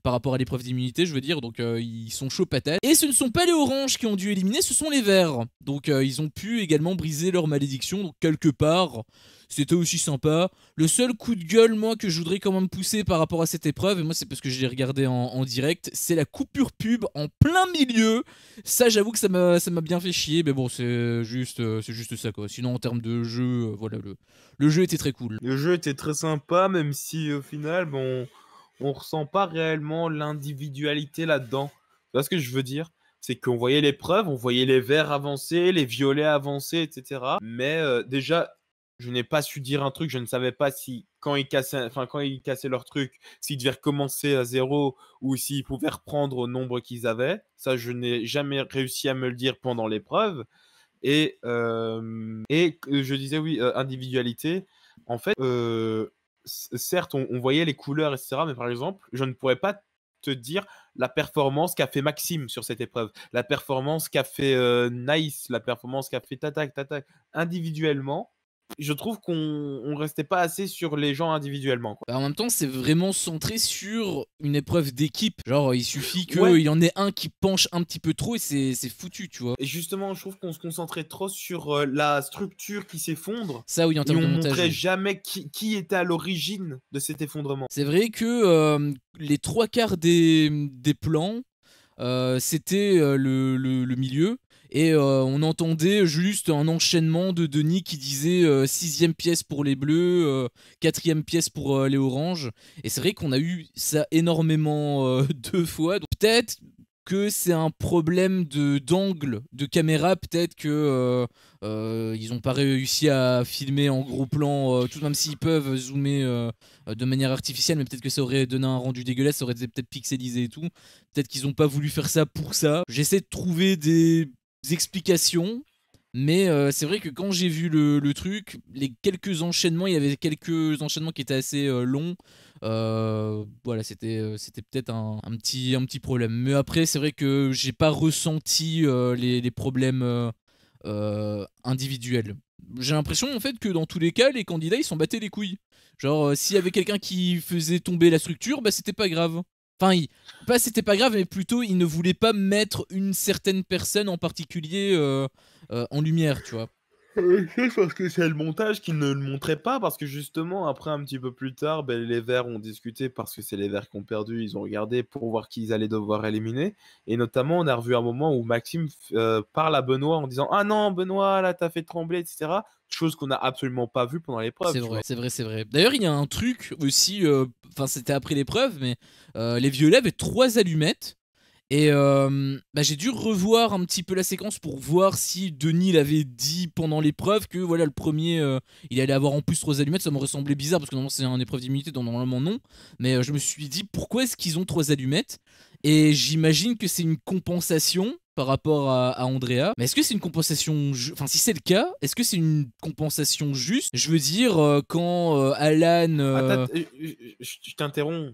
par rapport à l'épreuve d'immunité, je veux dire, donc ils sont chauds patates. Et ce ne sont pas les oranges qui ont dû éliminer, ce sont les verts. Donc ils ont pu également briser leur malédiction, donc quelque part, c'était aussi sympa. Le seul coup de gueule, moi, que je voudrais quand même pousser par rapport à cette épreuve, et moi c'est parce que je l'ai regardé en direct, c'est la coupure pub en plein milieu. Ça, j'avoue que ça m'a bien fait chier, mais bon, c'est juste ça quoi. Sinon, en termes de jeu, voilà, le jeu était très cool. Le jeu était très sympa, même si au final, bon, on ressent pas réellement l'individualité là-dedans. Tu vois ce que je veux dire? C'est qu'on voyait l'épreuve, on voyait les verts avancer, les violets avancer, etc. Mais déjà, je n'ai pas su dire un truc, je ne savais pas si quand ils cassaient leur truc, s'ils devaient recommencer à zéro ou s'ils pouvaient reprendre au nombre qu'ils avaient. Ça, je n'ai jamais réussi à me le dire pendant l'épreuve. Et je disais oui, individualité. En fait, certes, on voyait les couleurs, etc. Mais par exemple, je ne pourrais pas te dire la performance qu'a fait Maxime sur cette épreuve, la performance qu'a fait Naïs, la performance qu'a fait Tatak, Tatak. Individuellement, je trouve qu'on restait pas assez sur les gens individuellement, quoi. Bah, en même temps, c'est vraiment centré sur une épreuve d'équipe. Genre, il suffit qu'il Ouais. y en ait un qui penche un petit peu trop et c'est foutu, tu vois. Et justement, je trouve qu'on se concentrait trop sur la structure qui s'effondre. Ça, oui, en Et termes on de montage. montrait Oui. jamais qui était à l'origine de cet effondrement. C'est vrai que les trois quarts des plans, c'était le milieu. Et on entendait juste un enchaînement de Denis qui disait sixième pièce pour les bleus, quatrième pièce pour les oranges. Et c'est vrai qu'on a eu ça énormément 2 fois. Donc peut-être que c'est un problème d'angle de caméra. Peut-être que ils n'ont pas réussi à filmer en gros plan, tout même s'ils peuvent zoomer de manière artificielle, mais peut-être que ça aurait donné un rendu dégueulasse, ça aurait été peut-être pixelisé et tout. Peut-être qu'ils n'ont pas voulu faire ça pour ça. J'essaie de trouver des explications, mais c'est vrai que quand j'ai vu le truc, les quelques enchaînements, il y avait quelques enchaînements qui étaient assez longs. Voilà, c'était peut-être un petit problème. Mais après, c'est vrai que j'ai pas ressenti les problèmes individuels. J'ai l'impression en fait que dans tous les cas, les candidats ils s'en battaient les couilles. Genre, s'il y avait quelqu'un qui faisait tomber la structure, bah c'était pas grave. Enfin, pas c'était pas grave, mais plutôt il ne voulait pas mettre une certaine personne en particulier en lumière, tu vois. C'est parce que c'est le montage qui ne le montrait pas, parce que justement, après, un petit peu plus tard, ben, les Verts ont discuté, parce que c'est les Verts qui ont perdu, ils ont regardé pour voir qui ils allaient devoir éliminer. Et notamment, on a revu un moment où Maxime parle à Benoît en disant « Ah non, Benoît, là, t'as fait trembler, etc. » Chose qu'on n'a absolument pas vue pendant l'épreuve, C'est tu vrai, vois. c'est vrai, c'est vrai. D'ailleurs, il y a un truc aussi, enfin c'était après l'épreuve, mais les violets avaient 3 allumettes. Et bah, j'ai dû revoir un petit peu la séquence pour voir si Denis l'avait dit pendant l'épreuve que voilà le premier il allait avoir en plus 3 allumettes. Ça me ressemblait bizarre parce que normalement c'est une épreuve d'immunité, donc normalement non. Mais je me suis dit pourquoi est-ce qu'ils ont 3 allumettes. Et j'imagine que c'est une compensation par rapport à Andrea. Mais est-ce que c'est une compensation enfin si c'est le cas, est-ce que c'est une compensation juste? Je veux dire quand Alan Attends, je t'interromps,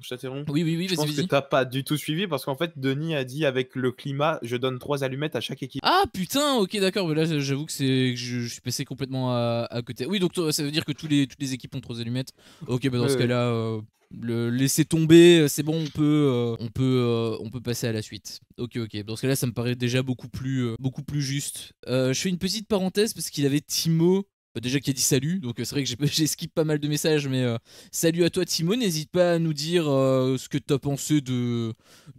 oui, Je vas-y, pense que vas-y. t'as pas du tout suivi parce qu'en fait, Denis a dit avec le climat, je donne 3 allumettes à chaque équipe. Ah putain, OK d'accord, mais là j'avoue que je suis passé complètement à côté. Oui, donc ça veut dire que toutes les équipes ont 3 allumettes. OK, bah dans Oui, ce oui. cas-là le laisser tomber, c'est bon, on peut passer à la suite. OK, OK. Dans ce cas-là, ça me paraît déjà beaucoup plus juste. Je fais une petite parenthèse parce qu'il avait Timo déjà qui a dit salut, donc c'est vrai que j'ai skip pas mal de messages, mais salut à toi Timo, n'hésite pas à nous dire ce que t'as pensé de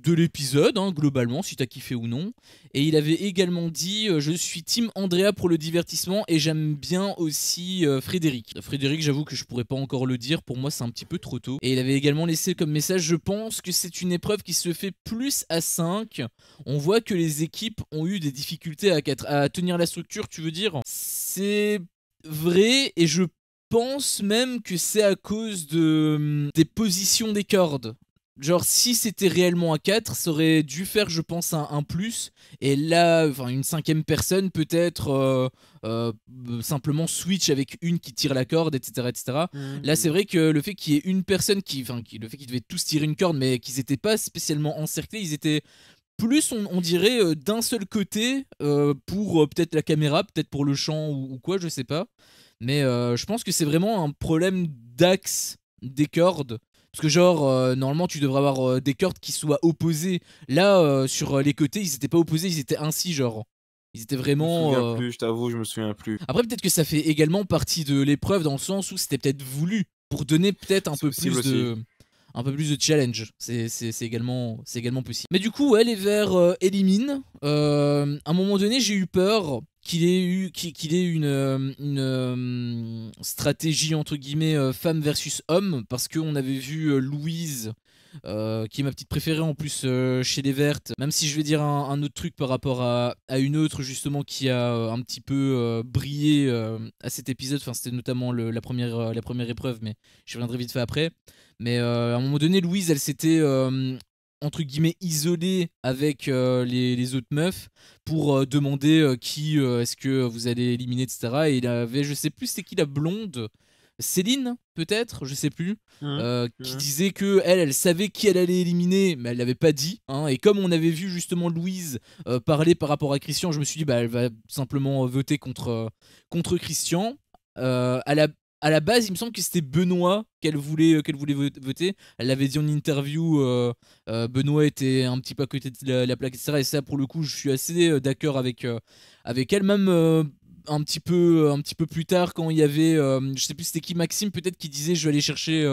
l'épisode, hein, globalement, si t'as kiffé ou non. Et il avait également dit je suis team Andrea pour le divertissement et j'aime bien aussi Frédéric. Frédéric, j'avoue que je pourrais pas encore le dire, pour moi c'est un petit peu trop tôt. Et il avait également laissé comme message je pense que c'est une épreuve qui se fait plus à 5. On voit que les équipes ont eu des difficultés à tenir la structure, tu veux dire? C'est vrai, et je pense même que c'est à cause des positions des cordes. Genre, si c'était réellement à 4, ça aurait dû faire, je pense, un plus. Et là, enfin, une cinquième personne, peut-être simplement switch avec une qui tire la corde, etc. etc. Là, c'est Mhm. vrai que le fait qu'il y ait une personne le fait qu'ils devaient tous tirer une corde, mais qu'ils n'étaient pas spécialement encerclés, ils étaient plus, on dirait, d'un seul côté, pour peut-être la caméra, peut-être pour le champ ou quoi, je sais pas. Mais je pense que c'est vraiment un problème d'axe des cordes. Parce que genre, normalement, tu devrais avoir des cordes qui soient opposées. Là, sur les côtés, ils étaient pas opposés, ils étaient ainsi, genre. Ils étaient Je me souviens vraiment... plus, je t'avoue, je me souviens plus. Après, peut-être que ça fait également partie de l'épreuve dans le sens où c'était peut-être voulu pour donner peut-être C'est possible aussi. un peu plus de challenge. C'est également possible. Mais du coup, ouais, les Verts éliminent. À un moment donné, j'ai eu peur qu'il ait une stratégie entre guillemets femme versus homme, parce qu'on avait vu Louise. Qui est ma petite préférée en plus chez les Vertes, même si je vais dire un autre truc par rapport à une autre justement qui a un petit peu brillé à cet épisode, enfin c'était notamment la première épreuve, mais je reviendrai vite fait après. Mais à un moment donné, Louise, elle s'était entre guillemets isolée avec les autres meufs pour demander qui est-ce que vous allez éliminer, etc. Et il avait, je sais plus c'est qui la blonde, Céline peut-être, je sais plus, Mhm. qui Mhm. disait que elle savait qui elle allait éliminer, mais elle l'avait pas dit, hein. Et comme on avait vu justement Louise parler par rapport à Christian, je me suis dit bah elle va simplement voter contre Christian. À la base, il me semble que c'était Benoît qu'elle voulait voter. Elle l'avait dit en interview. Benoît était un petit peu à côté de la plaque, etc. Et ça, pour le coup, je suis assez d'accord avec elle. Même un petit peu plus tard, quand il y avait, je sais plus c'était qui, Maxime peut-être, qui disait je vais aller chercher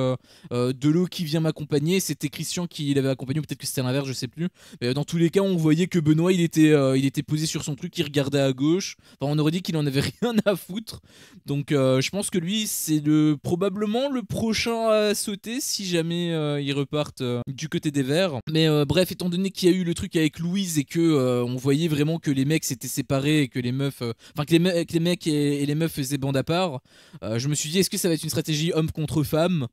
de l'eau qui vient m'accompagner. C'était Christian qui l'avait accompagné, ou peut-être que c'était l'inverse, je sais plus. Mais dans tous les cas, on voyait que Benoît il était posé sur son truc, il regardait à gauche. Enfin, on aurait dit qu'il en avait rien à foutre. Donc je pense que lui, c'est probablement le prochain à sauter si jamais ils repartent du côté des Verts. Mais bref, étant donné qu'il y a eu le truc avec Louise et que on voyait vraiment que les mecs s'étaient séparés et que les meufs, enfin que les mecs et les meufs faisaient bande à part, je me suis dit est-ce que ça va être une stratégie homme contre femme?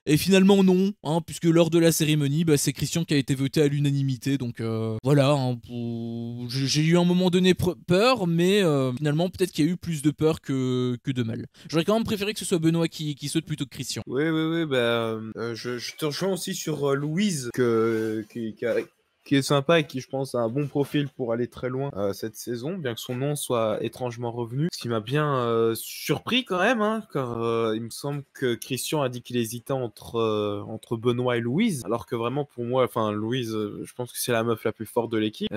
Et finalement non, hein, puisque lors de la cérémonie, bah, c'est Christian qui a été voté à l'unanimité. Donc voilà, hein, j'ai eu un moment donné peur, mais finalement peut-être qu'il y a eu plus de peur que de mal. J'aurais quand même préféré que ce soit Benoît qui saute plutôt que Christian. Oui, oui, oui, bah, je te rejoins aussi sur Louise, qui est sympa et qui, je pense, a un bon profil pour aller très loin cette saison, bien que son nom soit étrangement revenu. Ce qui m'a bien surpris quand même, hein, car il me semble que Christian a dit qu'il hésitait entre Benoît et Louise, alors que vraiment pour moi, enfin Louise, je pense que c'est la meuf la plus forte de l'équipe.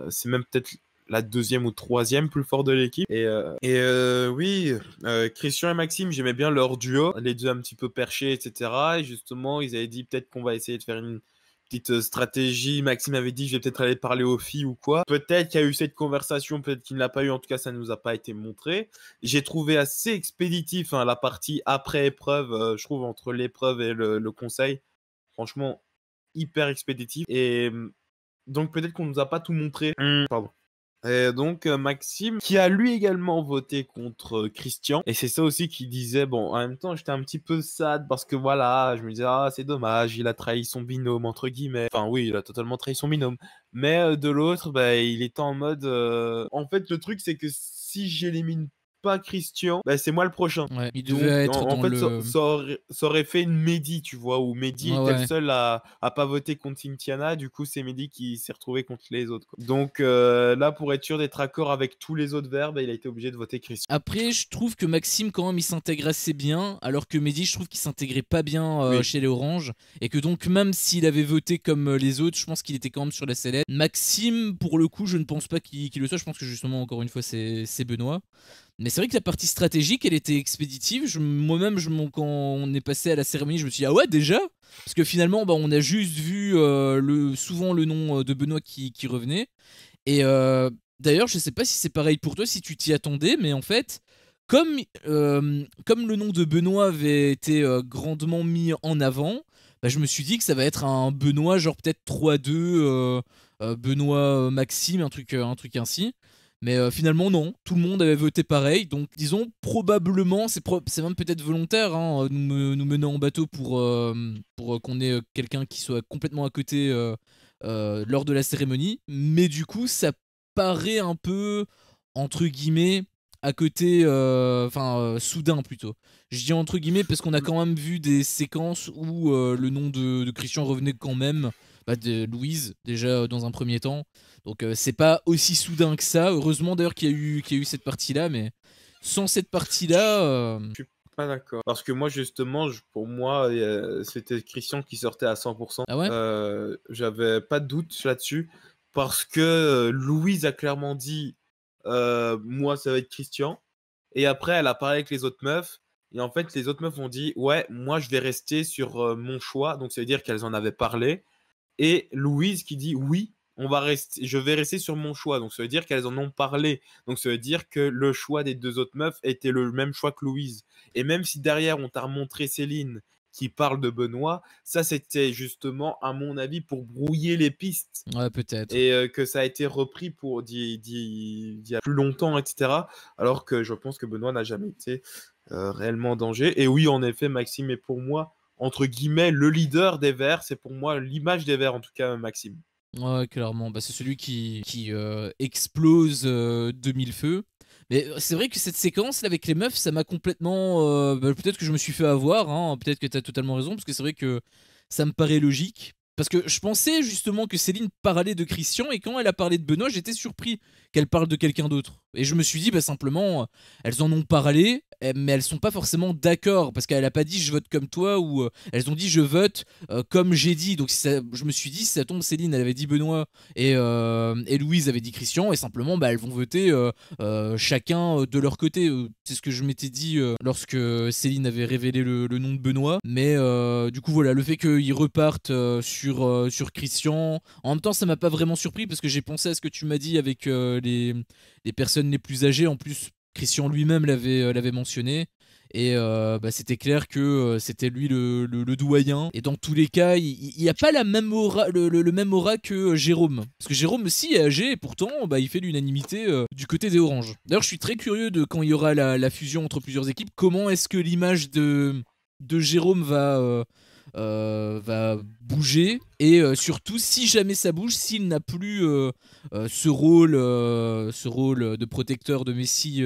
C'est même peut-être la deuxième ou troisième plus forte de l'équipe. Oui, Christian et Maxime, j'aimais bien leur duo, les deux un petit peu perchés, etc. Et justement, ils avaient dit peut-être qu'on va essayer de faire une petite stratégie. Maxime avait dit, je vais peut-être aller parler aux filles ou quoi. Peut-être qu'il y a eu cette conversation, peut-être qu'il ne l'a pas eu. En tout cas, ça ne nous a pas été montré. J'ai trouvé assez expéditif hein, la partie après épreuve, je trouve, entre l'épreuve et le conseil. Franchement, hyper expéditif. Et donc peut-être qu'on nous a pas tout montré. Pardon. Et donc Maxime, qui a lui également voté contre Christian, et c'est ça aussi qu'il disait, bon, en même temps, j'étais un petit peu sad, parce que voilà, je me disais, ah, c'est dommage, il a trahi son binôme, entre guillemets. Enfin oui, il a totalement trahi son binôme. Mais de l'autre, bah, il était en mode... En fait, le truc, c'est que si j'élimine pas Christian, bah, c'est moi le prochain. Ouais, il Donc, devait être en dans fait, le... ça aurait fait une Mehdi, tu vois, où Mehdi Ouais, était le ouais. seul à pas voter contre Cynthiana. Du coup, c'est Mehdi qui s'est retrouvé contre les autres, quoi. Donc là, pour être sûr d'être accord avec tous les autres verbes, il a été obligé de voter Christian. Après, je trouve que Maxime, quand même, il s'intègre assez bien, alors que Mehdi, je trouve qu'il s'intégrait pas bien Oui. chez les Oranges, et que donc, même s'il avait voté comme les autres, je pense qu'il était quand même sur la sellette. Maxime, pour le coup, je ne pense pas qu'il le soit, je pense que justement, encore une fois, c'est Benoît. Mais c'est vrai que la partie stratégique, elle était expéditive. Moi-même, quand on est passé à la cérémonie, je me suis dit, ah ouais, déjà? Parce que finalement, bah, on a juste vu souvent le nom de Benoît qui revenait. Et d'ailleurs, je sais pas si c'est pareil pour toi, si tu t'y attendais, mais en fait, comme le nom de Benoît avait été grandement mis en avant, bah, je me suis dit que ça va être un Benoît, genre peut-être 3-2, Benoît Maxime, un truc ainsi. Mais finalement, non, tout le monde avait voté pareil. Donc, disons, probablement, c'est même peut-être volontaire, hein, nous mener en bateau pour qu'on ait quelqu'un qui soit complètement à côté lors de la cérémonie. Mais du coup, ça paraît un peu, entre guillemets, à côté, soudain plutôt. Je dis entre guillemets parce qu'on a quand même vu des séquences où le nom de Christian revenait quand même, bah, de Louise, déjà dans un premier temps. Donc c'est pas aussi soudain que ça. Heureusement d'ailleurs qu'il y a eu cette partie-là, mais sans cette partie-là... Je suis pas d'accord. Parce que moi, justement, pour moi, c'était Christian qui sortait à 100%. Ah ouais? J'avais pas de doute là-dessus. Parce que Louise a clairement dit, moi, ça va être Christian. Et après, elle a parlé avec les autres meufs. Et en fait, les autres meufs ont dit, ouais, moi, je vais rester sur mon choix. Donc, ça veut dire qu'elles en avaient parlé. Et Louise qui dit, oui, je vais rester sur mon choix. Donc, ça veut dire qu'elles en ont parlé. Donc, ça veut dire que le choix des deux autres meufs était le même choix que Louise. Et même si derrière, on t'a remontré Céline qui parle de Benoît, ça, c'était justement, à mon avis, pour brouiller les pistes. Ouais, peut-être. Et que ça a été repris pour d'il y a plus longtemps, etc. Alors que je pense que Benoît n'a jamais été réellement en danger. Et oui, en effet, Maxime est pour moi, entre guillemets, le leader des Verts. C'est pour moi l'image des Verts, en tout cas, Maxime. Ouais, clairement. Bah, c'est celui qui explose de mille feux. Mais c'est vrai que cette séquence là avec les meufs, ça m'a complètement. Peut-être que je me suis fait avoir, hein, peut-être que t'as totalement raison, parce que c'est vrai que ça me paraît logique. Parce que je pensais justement que Céline parlait de Christian, et quand elle a parlé de Benoît, j'étais surpris qu'elle parle de quelqu'un d'autre. Et je me suis dit, bah simplement, elles en ont parlé, mais elles sont pas forcément d'accord, parce qu'elle a pas dit je vote comme toi, ou elles ont dit je vote comme j'ai dit. Donc je me suis dit, si ça tombe, Céline, elle avait dit Benoît, et Louise avait dit Christian, et simplement, bah, elles vont voter chacun de leur côté. C'est ce que je m'étais dit lorsque Céline avait révélé le nom de Benoît. Mais du coup, voilà, le fait qu'ils repartent sur Christian, en même temps, ça m'a pas vraiment surpris, parce que j'ai pensé à ce que tu m'as dit avec les personnes les plus âgées. En plus, Christian lui-même l'avait mentionné. Et bah, c'était clair que c'était lui le doyen. Et dans tous les cas, il n'y a pas la même aura, le même aura que Jérôme. Parce que Jérôme aussi est âgé, et pourtant bah, il fait l'unanimité du côté des Oranges. D'ailleurs, je suis très curieux de quand il y aura la fusion entre plusieurs équipes. Comment est-ce que l'image de Jérôme va bouger, et surtout si jamais ça bouge, s'il n'a plus ce rôle de protecteur de Messi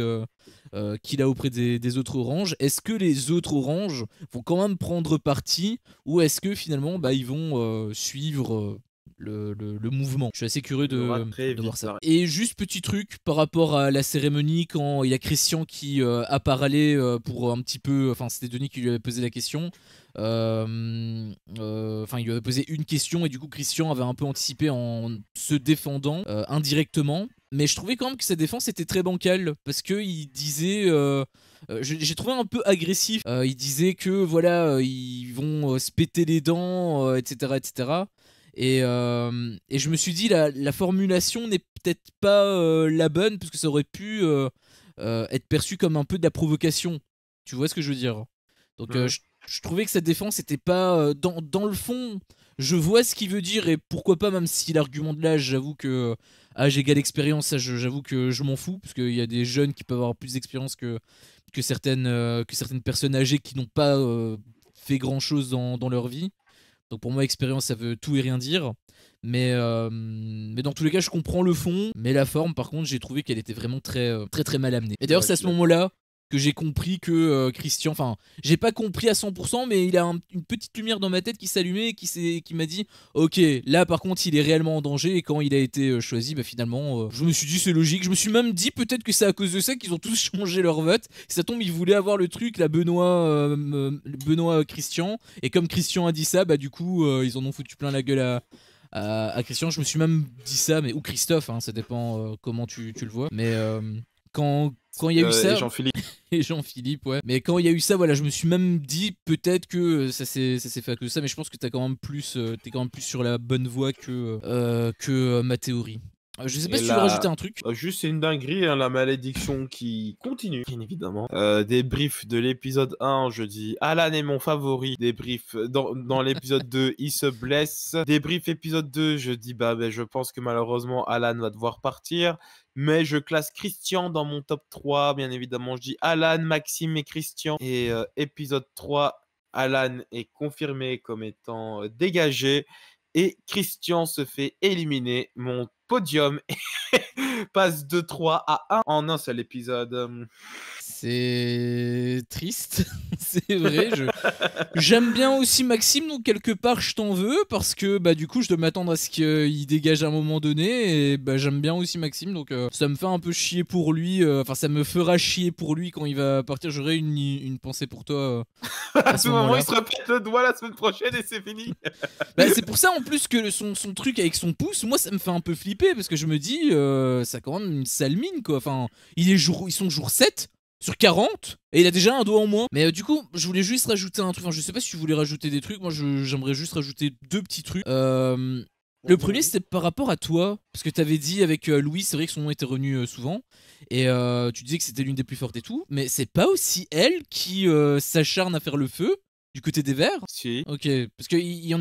qu'il a auprès des autres oranges, est-ce que les autres oranges vont quand même prendre parti, ou est-ce que finalement bah, ils vont suivre le mouvement? Je suis assez curieux On verra de très voir vite, ça. ça. Et juste petit truc par rapport à la cérémonie, quand il y a Christian qui a parlé pour un petit peu, enfin c'était Denis qui lui avait posé la question. Il lui avait posé une question, et du coup Christian avait un peu anticipé en se défendant indirectement. Mais je trouvais quand même que sa défense était très bancale, parce que il disait, j'ai trouvé un peu agressif. Il disait que voilà, ils vont se péter les dents, etc., etc. Et je me suis dit, la formulation n'est peut-être pas la bonne, parce que ça aurait pu être perçu comme un peu de la provocation. Tu vois ce que je veux dire? Donc Mhm. je trouvais que sa défense était pas dans le fond. je vois ce qu'il veut dire et pourquoi pas, même si l'argument de l'âge, j'avoue que âge égale expérience, ça j'avoue que je m'en fous, parce qu'il y a des jeunes qui peuvent avoir plus d'expérience que certaines personnes âgées qui n'ont pas fait grand chose dans leur vie. Donc pour moi, expérience, ça veut tout et rien dire. Mais dans tous les cas, je comprends le fond. Mais la forme, par contre, j'ai trouvé qu'elle était vraiment très très mal amenée. Et d'ailleurs, Ouais, c'est à je suis ce d'accord. moment-là que j'ai compris que Christian, enfin, j'ai pas compris à 100%, mais il a une petite lumière dans ma tête qui s'allumait et qui m'a dit, ok, là par contre, il est réellement en danger. Et quand il a été choisi, bah finalement, je me suis dit, c'est logique. Je me suis même dit, peut-être que c'est à cause de ça qu'ils ont tous changé leur vote. Si ça tombe, ils voulaient avoir le truc, la Benoît Christian. Et comme Christian a dit ça, bah du coup, ils en ont foutu plein la gueule à Christian. Je me suis même dit ça, mais ou Christophe, hein, ça dépend comment tu le vois. Mais quand il y a eu Et ça, Jean-Philippe. et Jean-Philippe, ouais. Mais quand il y a eu ça, voilà, je me suis même dit peut-être que ça s'est fait à cause de ça, mais je pense que t'es quand même plus sur la bonne voie que ma théorie. Je sais pas Et si tu veux rajouter là, un truc. juste c'est une dinguerie, hein, la malédiction qui continue, bien évidemment. Débrief de l'épisode 1, je dis Alan est mon favori. Débrief dans l'épisode 2, il se blesse. Débrief épisode 2, je dis ben, je pense que malheureusement Alan va devoir partir. Mais je classe Christian dans mon top 3, bien évidemment. Je dis Alan, Maxime et Christian. Et épisode 3, Alan est confirmé comme étant dégagé. Et Christian se fait éliminer. Mon podium passe de 3 à 1 en un seul épisode. C'est triste, c'est vrai. J'aime bien aussi Maxime, donc quelque part je t'en veux parce que bah du coup je dois m'attendre à ce qu'il dégage à un moment donné et bah j'aime bien aussi Maxime, donc ça me fait un peu chier pour lui. Enfin ça me fera chier pour lui quand il va partir. J'aurai une pensée pour toi à À ce tout moment, il moment-là. se répète le doigt la semaine prochaine et c'est fini. Bah, c'est pour ça en plus que son truc avec son pouce, moi ça me fait un peu flipper parce que je me dis, ça a quand même une sale mine quoi. Enfin, ils sont jour 7 sur 40 et il a déjà un doigt en moins. Mais du coup, je voulais juste rajouter un truc. Enfin, je sais pas si tu voulais rajouter des trucs. Moi, j'aimerais juste rajouter deux petits trucs. Le premier, c'était par rapport à toi. Parce que t'avais dit avec Louis, c'est vrai que son nom était revenu souvent. Et tu disais que c'était l'une des plus fortes et tout. Mais c'est pas aussi elle qui s'acharne à faire le feu du côté des Verts. Si. Ok, parce qu'il y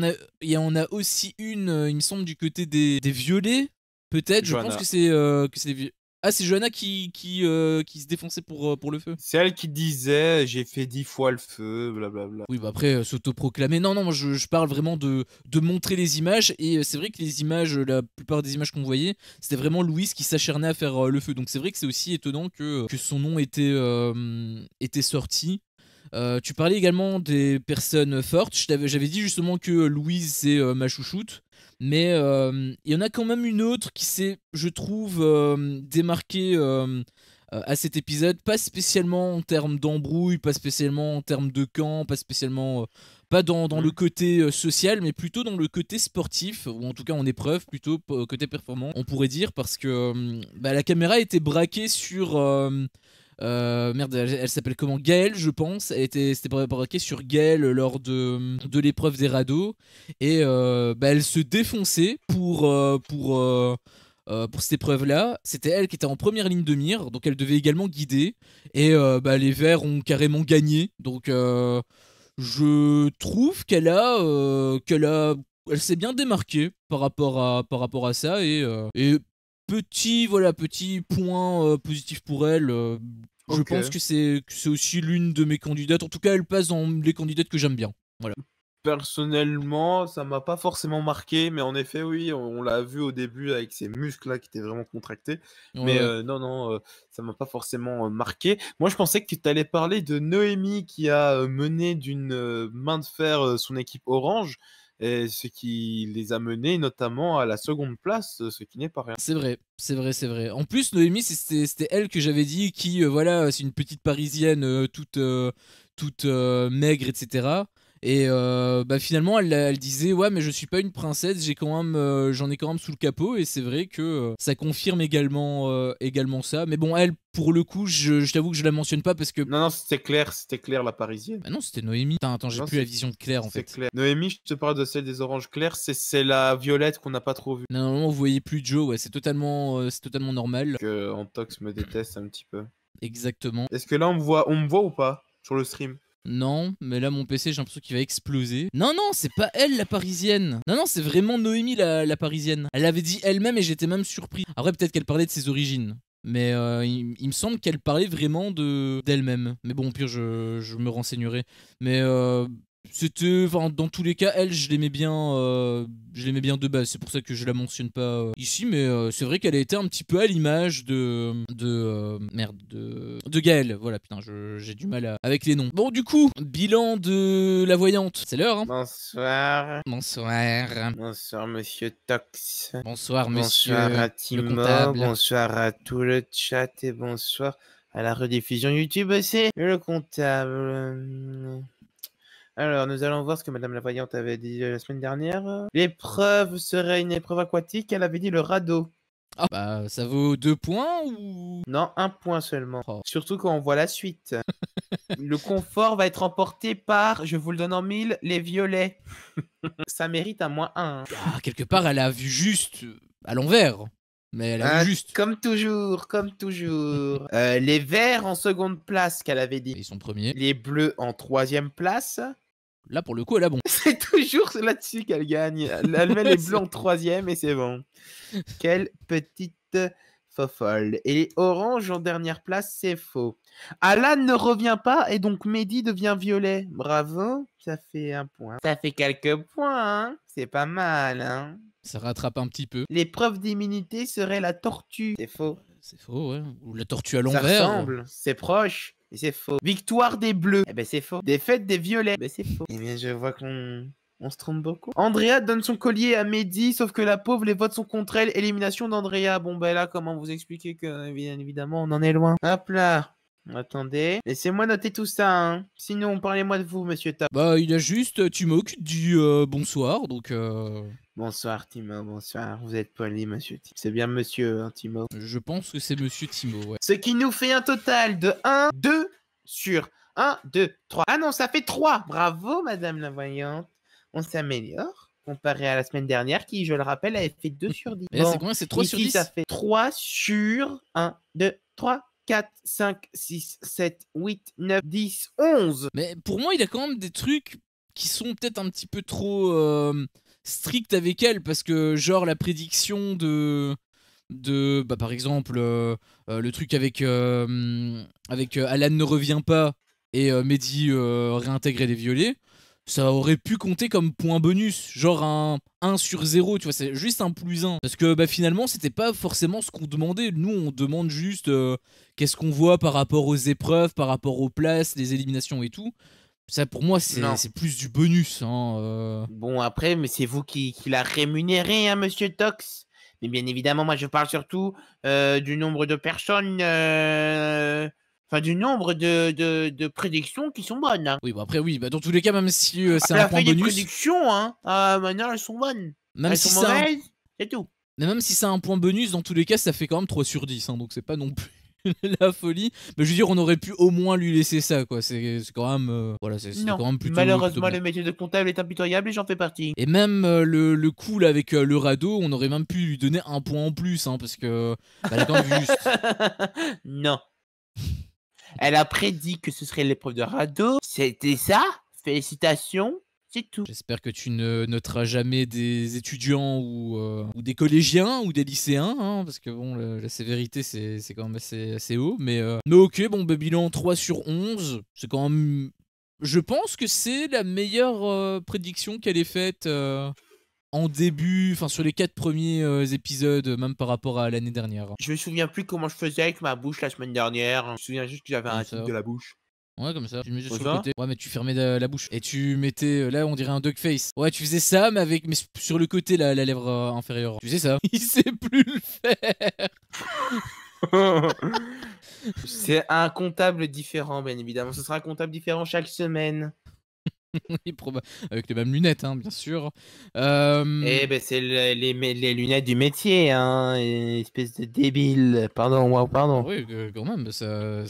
en a aussi une, il me semble, du côté des violets, peut-être. Je pense Johanna. que c'est des Ah, c'est Johanna qui se défonçait pour le feu. C'est elle qui disait j'ai fait 10 fois le feu, blablabla. Oui, bah après, s'autoproclamer. Non, non, moi je parle vraiment de montrer les images. Et c'est vrai que les images, la plupart des images qu'on voyait, c'était vraiment Louise qui s'acharnait à faire le feu. Donc c'est vrai que c'est aussi étonnant que son nom était sorti. Tu parlais également des personnes fortes. J'avais dit justement que Louise c'est ma chouchoute, mais il y en a quand même une autre qui s'est, je trouve, démarquée à cet épisode. Pas spécialement en termes d'embrouille, pas spécialement en termes de camp, pas spécialement, pas dans le Hmm. côté social, mais plutôt dans le côté sportif, ou en tout cas en épreuve, plutôt côté performant, on pourrait dire, parce que bah, la caméra était braquée sur merde, elle s'appelle comment? Gaëlle, je pense. C'était braqué sur Gaëlle lors de l'épreuve des radeaux. Et bah, elle se défonçait pour cette épreuve-là. C'était elle qui était en première ligne de mire, donc elle devait également guider. Et bah, les Verts ont carrément gagné. Donc je trouve elle s'est bien démarquée par rapport à ça. Et petit point positif pour elle. Je Ok. pense que c'est aussi l'une de mes candidates. En tout cas, elle passe dans les candidates que j'aime bien. Voilà. Personnellement, ça m'a pas forcément marqué, mais en effet, oui, on l'a vu au début avec ses muscles là qui étaient vraiment contractés. Ouais, Mais ouais. non, non, ça m'a pas forcément marqué. Moi, je pensais que tu allais parler de Noémie qui a mené d'une main de fer son équipe Orange, et ce qui les a menés notamment à la seconde place, ce qui n'est pas rien. C'est vrai, c'est vrai, c'est vrai. En plus, Noémie, c'était elle que j'avais dit qui, voilà, c'est une petite parisienne toute maigre, etc. Et bah, finalement, elle disait, ouais, mais je suis pas une princesse, j'en ai quand même sous le capot. Et c'est vrai que ça confirme également ça. Mais bon, elle, pour le coup, je t'avoue que je la mentionne pas parce que. Non, non, c'était Claire la parisienne. Bah non, c'était Noémie. Attends, j'ai Non, plus la vision de Claire en c'est fait. Claire. Noémie, je te parle de celle des oranges clairs, c'est la violette qu'on n'a pas trop vue. Non, vous voyez plus Joe, ouais, c'est totalement normal. Que Antox me déteste un petit peu. Exactement. Est-ce que là on me voit ou pas sur le stream? Non, mais là mon PC j'ai l'impression qu'il va exploser. Non, non, c'est pas elle la parisienne. Non, non, c'est vraiment Noémie la parisienne. Elle l'avait dit elle-même et j'étais même surpris. Après peut-être qu'elle parlait de ses origines. Mais il me semble qu'elle parlait vraiment d'elle-même. Mais bon, au pire, je me renseignerai. Mais c'était, enfin, dans tous les cas, elle, je l'aimais bien de base. C'est pour ça que je la mentionne pas ici. Mais c'est vrai qu'elle a été un petit peu à l'image de Gaël. Voilà, putain, j'ai du mal avec les noms. Bon, du coup, bilan de la voyante. C'est l'heure, hein. Bonsoir. Bonsoir. Bonsoir, monsieur Tox. Bonsoir, monsieur Bonsoir à le Timo. comptable. Bonsoir à tout le chat et bonsoir à la rediffusion YouTube aussi. Le comptable. Alors, nous allons voir ce que Madame la Voyante avait dit la semaine dernière. L'épreuve serait une épreuve aquatique. Elle avait dit le radeau. Ah, bah, ça vaut 2 points ou... Non, 1 point seulement. Oh. Surtout quand on voit la suite. Le confort va être emporté par, je vous le donne en 1000, les violets. Ça mérite un -1. Hein. Ah, quelque part, elle a vu juste à l'envers. Mais elle a vu juste. Comme toujours, comme toujours. Les verts en seconde place qu'elle avait dit. Ils sont premiers. Les bleus en 3e place. Là, pour le coup, elle a bon. C'est toujours là-dessus qu'elle gagne. Elle met les bleus en 3e et c'est bon. Quelle petite fofolle. Et les oranges en dernière place, c'est faux. Alan ne revient pas et donc Mehdi devient violet. Bravo, ça fait 1 point. Ça fait quelques points, hein. C'est pas mal, hein. Ça rattrape un petit peu. L'épreuve d'immunité serait la tortue. C'est faux. C'est faux, ouais. Ou la tortue à Ça l'envers. ressemble, c'est proche, mais c'est faux. Victoire des bleus. Eh ben c'est faux. Défaite des violets. Ben c'est faux. Eh bien je vois qu'on se trompe beaucoup. Andrea donne son collier à Mehdi, sauf que la pauvre, les votes sont contre elle. Élimination d'Andrea. Bon ben là, comment vous expliquer que bien évidemment on en est loin. Hop là. Attendez, laissez-moi noter tout ça, hein. Sinon, parlez-moi de vous, monsieur Top. Bah, il a juste, Timo qui te dit bonsoir, donc Bonsoir, Timo, bonsoir. Vous êtes poli, monsieur Timo. C'est bien monsieur, hein, Timo. je pense que c'est monsieur Timo, ouais. Ce qui nous fait un total de 1, 2 sur 1, 2, 3. Ah non, ça fait 3. Bravo, madame la voyante. On s'améliore. Comparé à la semaine dernière, qui, je le rappelle, avait fait 2 sur 10. Mais là, c'est combien? C'est 3 sur 10? Ça fait 3 sur 1, 2, 3, 4, 5, 6, 7, 8, 9, 10, 11. Mais pour moi, il a quand même des trucs qui sont peut-être un petit peu trop stricts avec elle, parce que genre la prédiction bah, par exemple le truc avec Alan ne revient pas et Mehdi réintégrer les violets, ça aurait pu compter comme point bonus, genre un 1 sur 0, tu vois, c'est juste un +1. Parce que bah, finalement, c'était pas forcément ce qu'on demandait. Nous, on demande juste qu'est-ce qu'on voit par rapport aux épreuves, par rapport aux places, les éliminations et tout. Ça, pour moi, c'est plus du bonus. Hein, Bon, après, mais c'est vous qui l'a rémunéré, hein, monsieur Tox. Mais bien évidemment, moi, je parle surtout du nombre de personnes... Enfin, du nombre de prédictions qui sont bonnes. Hein. Oui, bah après, oui. Bah, dans tous les cas, même si c'est elle un a point fait des bonus... prédictions, hein. Maintenant, elles sont bonnes. Même elles si sont mauvaises, c'est tout. Mais même si c'est un point bonus, dans tous les cas, ça fait quand même 3 sur 10. Hein, donc c'est pas non plus la folie. Mais je veux dire, on aurait pu au moins lui laisser ça, quoi. C'est quand même... voilà, c'est quand même plutôt... Malheureusement, plutôt bon. le métier de comptable est impitoyable et j'en fais partie. Et même le coup là, avec le radeau, on aurait même pu lui donner 1 point en plus, hein, parce que... Bah, elle a quand même vu juste. Non. Elle a prédit que ce serait l'épreuve de radeau. C'était ça. Félicitations. C'est tout. J'espère que tu ne noteras jamais des étudiants ou des collégiens ou des lycéens, hein, parce que bon, la sévérité c'est quand même assez haut. Mais ok, bon, bah, bilan 3 sur 11, c'est quand même... Je pense que c'est la meilleure prédiction qu'elle ait faite en début, enfin sur les 4 premiers épisodes, même par rapport à l'année dernière. Je me souviens plus comment je faisais avec ma bouche la semaine dernière. Je me souviens juste que j'avais un tic de la bouche. Ouais, comme ça. Tu mettais sur le côté. Ouais, mais tu fermais la bouche. Et tu mettais, là, on dirait un duck face. Ouais, tu faisais ça, mais sur le côté, la lèvre inférieure. Tu faisais ça. Il sait plus le faire. C'est un comptable différent, bien évidemment. Ce sera un comptable différent chaque semaine. Oui, avec les mêmes lunettes, hein, bien sûr. Eh ben, c'est les lunettes du métier, hein. Espèce de débile. Pardon, wow, pardon. Oui, quand même, ça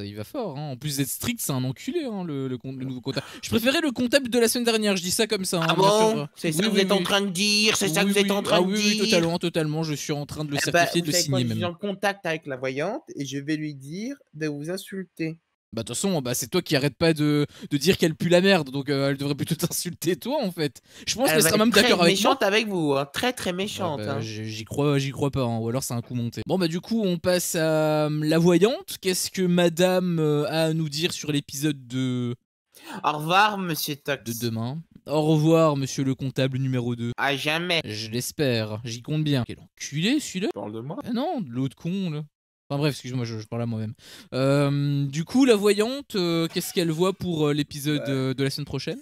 y va fort. Hein. En plus d'être strict, c'est un enculé, hein, le nouveau comptable. Je préférais le comptable de la semaine dernière, je dis ça comme ça. Hein, ah bon? C'est ça que vous êtes en train de dire? C'est ça que vous êtes en train de dire? Oui, totalement. Je suis en train de le certifier, de le signer même. Je suis en contact avec la voyante et je vais lui dire de vous insulter. Bah de toute façon, bah, c'est toi qui arrête pas de dire qu'elle pue la merde, donc elle devrait plutôt t'insulter toi en fait. Je pense qu'elle Elle va sera même être très d'accord avec moi. méchante avec vous, hein. Très très Ouais, méchante. bah, Hein. j'y crois pas, hein, ou alors c'est un coup monté. Bon bah du coup on passe à la voyante. Qu'est-ce que Madame a à nous dire sur l'épisode Au revoir, monsieur de Tox. demain? Au revoir monsieur le comptable numéro 2. À jamais. Je l'espère, j'y compte bien. Quel enculé celui-là. Parle de moi. Ah non, de l'autre con là. Enfin bref, excuse-moi, je parle à moi-même. Du coup la voyante, qu'est-ce qu'elle voit pour l'épisode de la semaine prochaine?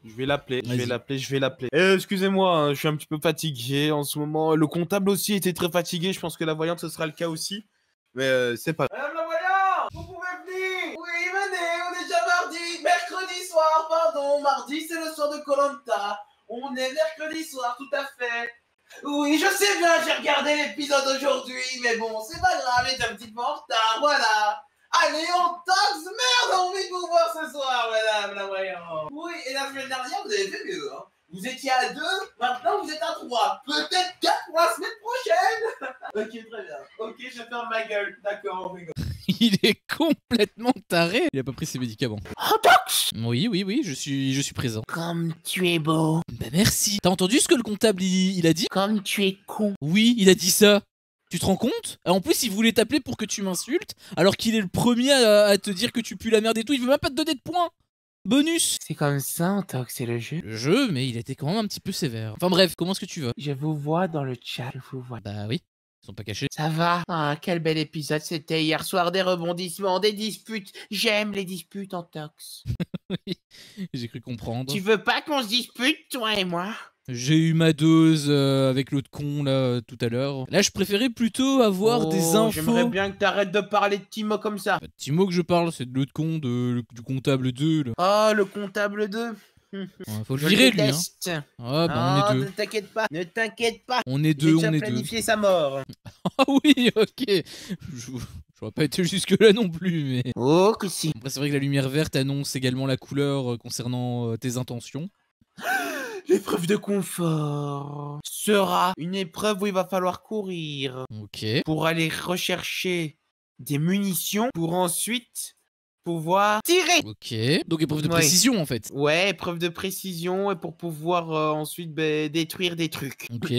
Je vais l'appeler, je Vas-y. vais l'appeler, je vais l'appeler. Excusez-moi, hein, je suis un petit peu fatigué en ce moment. Le comptable aussi était très fatigué. Je pense que la voyante, ce sera le cas aussi. Mais c'est pas. Madame la voyante, vous pouvez venir. Oui, venez, on est déjà mardi. Mercredi soir, pardon. Mardi, c'est le soir de Koh-Lanta. On est mercredi soir, tout à fait. Oui, je sais bien, j'ai regardé l'épisode aujourd'hui, mais bon, c'est pas grave, il est un petit peu en retard, voilà. Allez, on taxe, merde, on envie de vous voir ce soir, madame la voyante. Oui, et la semaine dernière, vous avez fait mieux, hein. Vous étiez à 2, maintenant vous êtes à 3. Peut-être 4 pour la semaine prochaine. Ok, très bien. Ok, je ferme ma gueule. D'accord, on rigole. Il est complètement taré. Il a pas pris ses médicaments. Tox. Oui, je suis présent. Comme tu es beau. Bah merci. T'as entendu ce que le comptable il a dit? Comme tu es con. Oui, il a dit ça. Tu te rends compte? En plus, il voulait t'appeler pour que tu m'insultes, alors qu'il est le premier à te dire que tu pues la merde et tout. Il veut même pas te donner de points. Bonus. C'est comme ça, Tox, c'est le jeu. Le jeu, mais il était quand même un petit peu sévère. Enfin bref, comment est-ce que tu vas? Je vous vois dans le chat, je vous vois. Bah oui, ils sont pas cachés. Ça va. Ah, quel bel épisode c'était hier soir, des rebondissements, des disputes. J'aime les disputes en Tox. Oui, j'ai cru comprendre. Tu veux pas qu'on se dispute, toi et moi? J'ai eu ma dose avec l'autre con là tout à l'heure. Là, je préférais plutôt avoir des infos. J'aimerais bien que t'arrêtes de parler de Timo comme ça. Pas de Timo que je parle, c'est de l'autre con, du comptable 2 là. Oh, le comptable 2. Ouais, faut le Je virer lui, hein. déteste. Ah bah on est Ne deux. t'inquiète pas, ne t'inquiète pas. On est J'ai deux, déjà on est deux. planifié sa mort. Ah oui, ok. J'aurais pas été jusque là non plus, mais. Oh, que si. Après, c'est vrai que la lumière verte annonce également la couleur concernant tes intentions. L'épreuve de confort sera une épreuve où il va falloir courir Ok. pour aller rechercher des munitions pour ensuite pouvoir tirer. Ok. Donc épreuve de Ouais. précision en fait. Ouais, épreuve de précision et pour pouvoir ensuite détruire des trucs. Ok.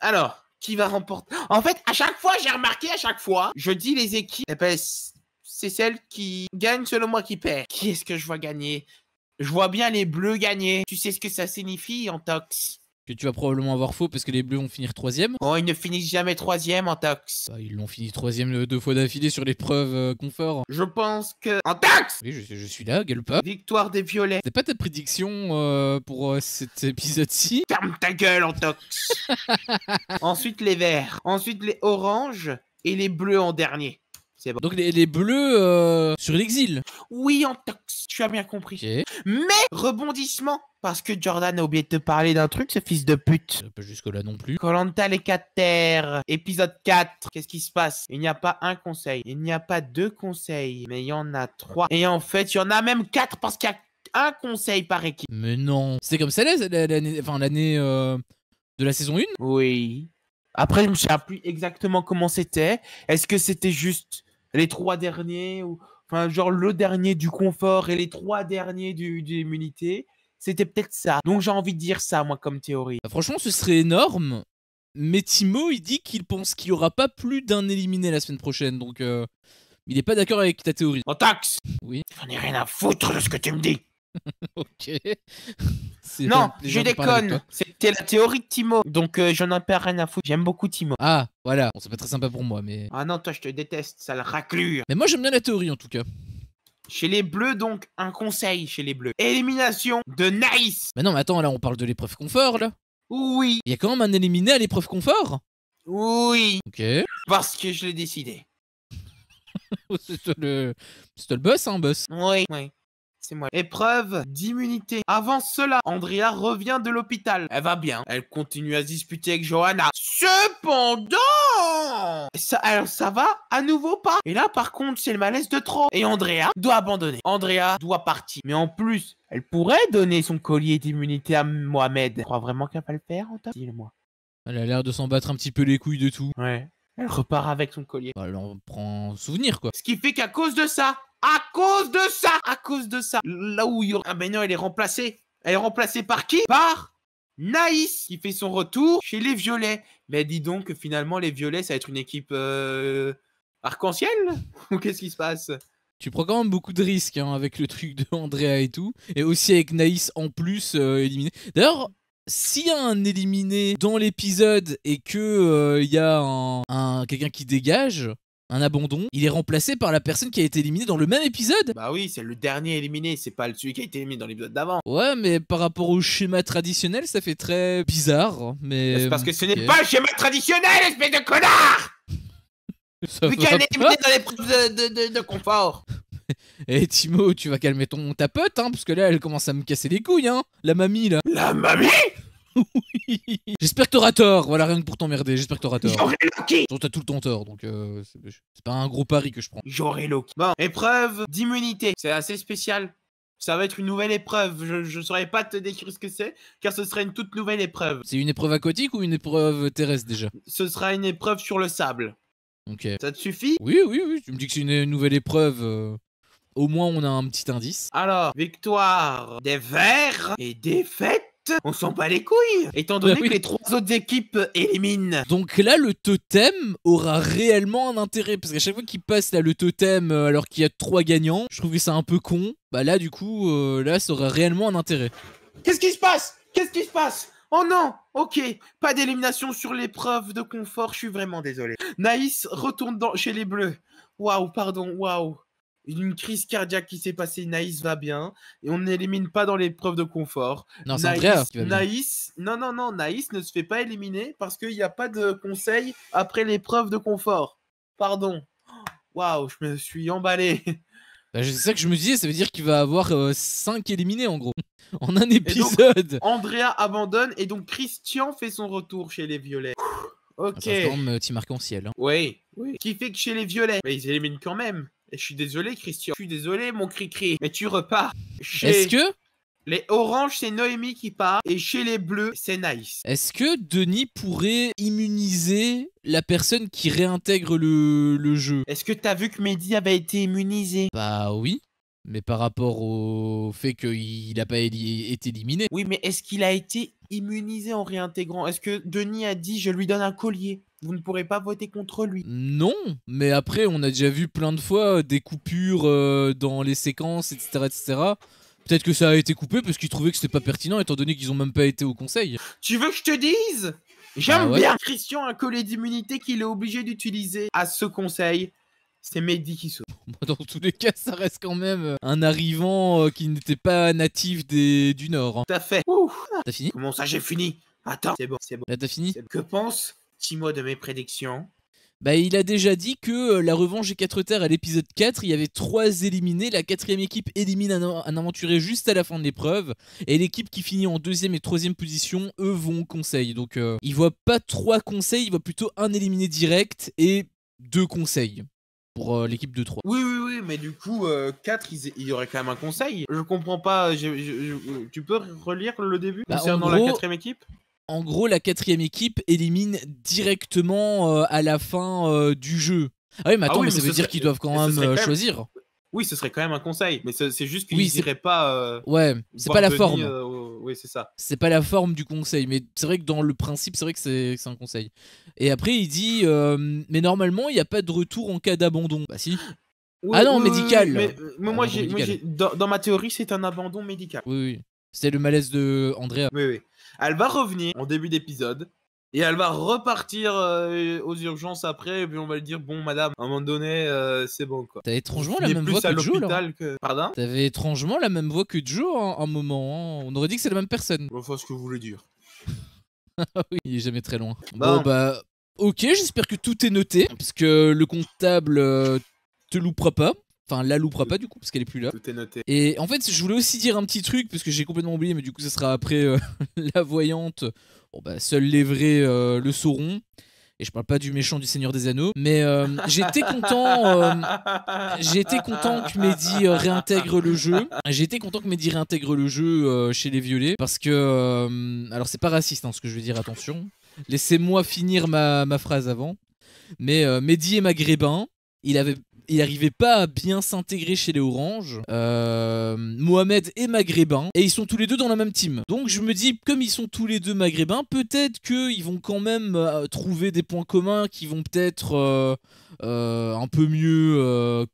Alors, qui va remporter? En fait, à chaque fois, j'ai remarqué, à chaque fois, je dis les équipes, eh ben, c'est celle qui gagne selon moi qui perd. Qui est-ce que je vois gagner? Je vois bien les bleus gagner. Tu sais ce que ça signifie en tox? Que tu vas probablement avoir faux parce que les bleus vont finir 3ème. Oh, ils ne finissent jamais 3e en tox. Bah, ils l'ont fini 3ème 2 fois d'affilée sur l'épreuve confort. Je pense que... En tox! Oui, je suis là, gueule pas. Victoire des violets. C'est pas ta prédiction pour cet épisode-ci? Ferme ta gueule en tox. Ensuite les verts. Ensuite les oranges. Et les bleus en dernier. C'est bon. Donc les bleus sur l'exil. Oui, en tox. Tu as bien compris. Ok. Mais rebondissement. Parce que Jordan a oublié de te parler d'un truc, ce fils de pute. Pas jusque-là non plus. Koh-Lanta les 4 terres, épisode 4. Qu'est-ce qui se passe? Il n'y a pas un conseil, il n'y a pas 2 conseils, mais il y en a 3. Et en fait, il y en a même 4 parce qu'il y a un conseil par équipe. Mais non. C'était comme ça l'année de la saison 1? Oui. Après, je me souviens plus exactement comment c'était. Est-ce que c'était juste les 3 derniers ou enfin genre le dernier du confort et les 3 derniers du immunité? C'était peut-être ça. Donc j'ai envie de dire ça, moi, comme théorie. Bah, franchement, ce serait énorme. Mais Timo, il dit qu'il pense qu'il y aura pas plus d'un éliminé la semaine prochaine. Donc, il est pas d'accord avec ta théorie. En taxe! Oui. J'en ai rien à foutre de ce que tu me dis. Ok. Non, je déconne. C'était la théorie de Timo. Donc j'en ai pas rien à foutre. J'aime beaucoup Timo. Ah, voilà. Bon, c'est pas très sympa pour moi, mais. Ah non, toi, je te déteste, sale raclure. Mais moi, j'aime bien la théorie en tout cas. Chez les bleus, donc, un conseil chez les bleus. Élimination de Nice. Mais non, mais attends, là, on parle de l'épreuve confort, là. Oui, Il y a quand même un éliminé à l'épreuve confort. oui. Ok. Parce que je l'ai décidé. C'est toi le boss, hein, boss. Oui, oui. C'est moi. Épreuve d'immunité. Avant cela, Andrea revient de l'hôpital. Elle va bien. Elle continue à se disputer avec Johanna. Cependant, alors ça va à nouveau pas. Et là, par contre, c'est le malaise de trop. Et Andrea doit abandonner. Andrea doit partir. Mais en plus, elle pourrait donner son collier d'immunité à Mohamed. Tu crois vraiment qu'elle va le faire, Antoine? Dis-le-moi. Elle a l'air de s'en battre un petit peu les couilles de tout. Ouais. Elle repart avec son collier. Bah, là, on prend souvenir, quoi. Ce qui fait qu'à cause de ça, là où il y aura... Ah ben non, elle est remplacée. Elle est remplacée par qui? Par Naïs, qui fait son retour chez les Violets. Mais dis donc que finalement, les Violets, ça va être une équipe arc-en-ciel? Ou qu'est-ce qui se passe? Tu prends quand même beaucoup de risques hein, avec le truc de Andrea et tout. Et aussi avec Naïs en plus éliminé. D'ailleurs, s'il y a un éliminé dans l'épisode et que y a quelqu'un qui dégage, un abandon, il est remplacé par la personne qui a été éliminée dans le même épisode. Bah oui, c'est le dernier éliminé, c'est pas celui qui a été éliminé dans l'épisode d'avant. Ouais, mais par rapport au schéma traditionnel, ça fait très bizarre. Mais C'est parce que ce ok. n'est pas le schéma traditionnel, espèce de connard! Ça Vu va qu'elle est pas. éliminée dans l'épreuve de confort. Eh Timo, tu vas calmer ta pote, hein, parce que là, elle commence à me casser les couilles, hein, la mamie, là. La mamie? J'espère que t'auras tort, voilà, rien que pour t'emmerder, j'espère que t'auras tort. J'aurai Loki! Surtout, t'as tout le temps tort, donc c'est pas un gros pari que je prends. J'aurai Loki. Bon, épreuve d'immunité. C'est assez spécial. Ça va être une nouvelle épreuve. Je saurais pas te décrire ce que c'est, car ce serait une toute nouvelle épreuve. C'est une épreuve aquatique ou une épreuve terrestre déjà? Ce sera une épreuve sur le sable. Ok. Ça te suffit? Oui, tu me dis que c'est une nouvelle épreuve, au moins on a un petit indice. Alors, victoire des Verts et défaite, on s'en bat les couilles. Étant donné Bah oui. que les 3 autres équipes éliminent. Donc là, le totem aura réellement un intérêt, parce qu'à chaque fois qu'il passe là, le totem alors qu'il y a 3 gagnants, je trouve que c'est un peu con. Bah là, du coup, là, ça aura réellement un intérêt. Qu'est-ce qui se passe? Qu'est-ce qui se passe? Oh non! Ok, pas d'élimination sur l'épreuve de confort, je suis vraiment désolé. Naïs retourne chez les Bleus. Waouh, pardon, waouh. Une crise cardiaque qui s'est passée, Naïs va bien. Et on n'élimine pas dans l'épreuve de confort. Non, c'est Andrea qui va bien. Naïs, non, Naïs ne se fait pas éliminer parce qu'il n'y a pas de conseil après l'épreuve de confort. Pardon. Waouh, je me suis emballé. Bah, c'est ça que je me disais, ça veut dire qu'il va avoir 5 éliminés en gros, en un épisode. Andrea abandonne et donc Christian fait son retour chez les Violets. Ok. Ça se forme team arc-en-ciel. Hein. Oui. Ce qui fait que chez les Violets, mais ils éliminent quand même. Et je suis désolé, Christian. Je suis désolé, mon cri-cri. Mais tu repars. Est-ce que Les oranges, c'est Noémie qui part. Et chez les bleus, c'est Naïs. Est-ce que Denis pourrait immuniser la personne qui réintègre le jeu? Est-ce que t'as vu que Mehdi avait été immunisé? Bah oui, mais par rapport au fait qu'il n'a pas été éliminé. Oui, mais est-ce qu'il a été immunisé en réintégrant? Est-ce que Denis a dit je lui donne un collier? Vous ne pourrez pas voter contre lui. Non, mais après on a déjà vu plein de fois des coupures dans les séquences, etc. etc. Peut-être que ça a été coupé parce qu'ils trouvaient que c'était pas pertinent étant donné qu'ils ont même pas été au conseil. Tu veux que je te dise? J'aime Ah ouais. bien Christian un collier d'immunité qu'il est obligé d'utiliser à ce conseil. C'est Mehdi qui se... Dans tous les cas, ça reste quand même un arrivant qui n'était pas natif du Nord. Hein. Tout à fait. Ouh. T'as fini? Comment ça j'ai fini? Attends, c'est bon. Là t'as fini? Que pense Timo de mes prédictions? Bah il a déjà dit que la revanche des 4 terres à l'épisode 4, il y avait 3 éliminés, la 4ème équipe élimine un aventuré juste à la fin de l'épreuve, et l'équipe qui finit en 2ème et 3ème position, eux vont au conseil. Donc il voit pas 3 conseils, il voit plutôt un éliminé direct et 2 conseils pour l'équipe de 3. Oui, mais du coup, 4, il y aurait quand même un conseil. Je comprends pas, tu peux relire le début Bah, concernant en gros, la 4ème équipe? En gros, la 4ème équipe élimine directement à la fin du jeu. Ah oui, mais attends, mais ça veut dire qu'ils doivent quand même choisir. Oui, ce serait quand même un conseil, mais c'est juste qu'ils Oui, iraient pas... Ouais, c'est pas la Denis, forme. Oui, c'est ça. C'est pas la forme du conseil, mais c'est vrai que dans le principe, c'est vrai que c'est un conseil. Et après, il dit, mais normalement, il n'y a pas de retour en cas d'abandon. Bah si. Oui, Ah non, oui, médical. Mais moi, médical. dans ma théorie, c'est un abandon médical. Oui. C'était le malaise de Andrea. Oui. Elle va revenir en début d'épisode. Et elle va repartir aux urgences après, et puis on va lui dire, bon madame, à un moment donné, c'est bon quoi. T'avais étrangement la même voix que Joe là. Pardon? T'avais étrangement la même voix que Joe un moment. Hein. On aurait dit que c'est la même personne. Enfin, ce que vous voulez dire. Oui, il est jamais très loin. Bon. Bon bah, ok, j'espère que tout est noté, parce que le comptable te loupera pas. Enfin, la loupera pas du coup, parce qu'elle est plus là. Tout est noté. Et en fait, je voulais aussi dire un petit truc, parce que j'ai complètement oublié, mais du coup, ça sera après la voyante. Bon bah, seuls les vrais le sauront. Et je parle pas du méchant du Seigneur des Anneaux. Mais j'étais content que Mehdi réintègre le jeu. J'ai été content que Mehdi réintègre le jeu chez les Violets. Parce que... alors c'est pas raciste hein, ce que je veux dire, attention. Laissez-moi finir ma phrase avant. Mehdi est maghrébin, il arrivait pas à bien s'intégrer chez les Oranges. Mohamed est maghrébin et ils sont tous les deux dans la même team. Donc je me dis, comme ils sont tous les deux maghrébins, peut-être qu'ils vont quand même trouver des points communs qui vont peut-être un peu mieux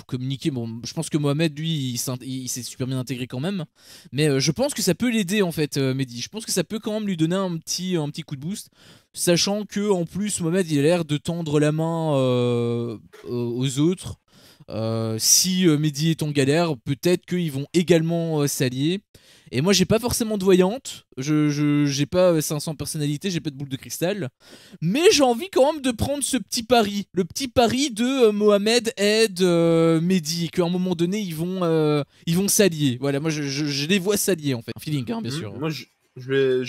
communiquer. Bon, je pense que Mohamed, lui, il s'est super bien intégré quand même. Mais je pense que ça peut l'aider en fait, Mehdi. Je pense que ça peut quand même lui donner un petit coup de boost. Sachant que en plus Mohamed il a l'air de tendre la main aux autres. Si Mehdi est en galère, peut-être qu'ils vont également s'allier. Et moi j'ai pas forcément de voyante, j'ai pas 500 personnalités, j'ai pas de boule de cristal. Mais j'ai envie quand même de prendre ce petit pari. Le petit pari de Mohamed aide Mehdi. Qu'à un moment donné ils vont s'allier. Voilà, moi je les vois s'allier en fait. Un feeling hein, bien sûr. Moi je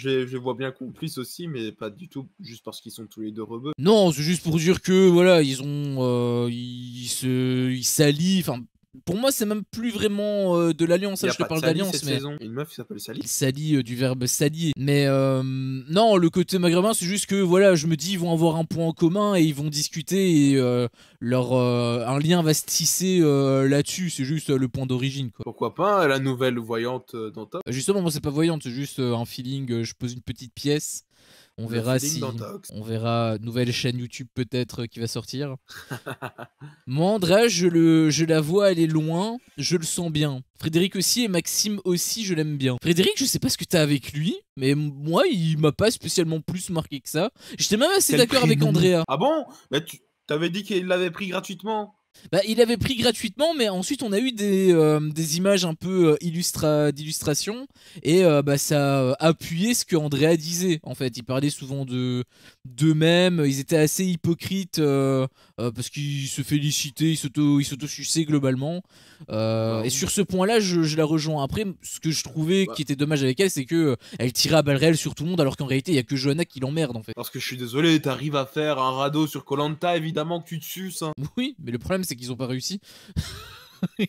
les vois bien complices aussi, mais pas du tout juste parce qu'ils sont tous les deux rebeux. Non, c'est juste pour dire que voilà, ils s'allient. Enfin, pour moi, c'est même plus vraiment de l'alliance. Je te parle d'alliance, mais une meuf qui s'appelle Sally. il s'allie du verbe s'allier. Mais non, le côté maghrébin, c'est juste que voilà, je me dis ils vont avoir un point en commun et ils vont discuter et un lien va se tisser là-dessus. C'est juste le point d'origine, quoi. Pourquoi pas la nouvelle voyante d'Antox. Justement, moi, c'est pas voyante, c'est juste un feeling. Je pose une petite pièce. On verra on verra nouvelle chaîne YouTube peut-être qui va sortir. Moi, Andrea, je la vois aller loin, je le sens bien. Frédéric aussi et Maxime aussi, je l'aime bien. Frédéric, je sais pas ce que t'as avec lui, mais moi, il m'a pas spécialement plus marqué que ça. J'étais même assez d'accord avec Andrea. Ah bon? Bah tu t'avais dit qu'il l'avait pris gratuitement. Bah, il avait pris gratuitement, mais ensuite on a eu des images un peu d'illustration et bah, ça appuyait ce que Andrea disait. En fait, ils parlaient souvent d'eux-mêmes, ils étaient assez hypocrites parce qu'ils se félicitaient, ils s'auto-suçaient globalement. Et sur ce point-là, je la rejoins. Après, ce que je trouvais qui était dommage avec elle, c'est que elle tirait à balles réelles sur tout le monde, alors qu'en réalité, il y a que Johanna qui l'emmerde en fait. Parce que je suis désolé, t'arrives à faire un radeau sur Koh-Lanta, évidemment que tu te suces. Hein. Oui, mais le problème c'est qu'ils ont pas réussi.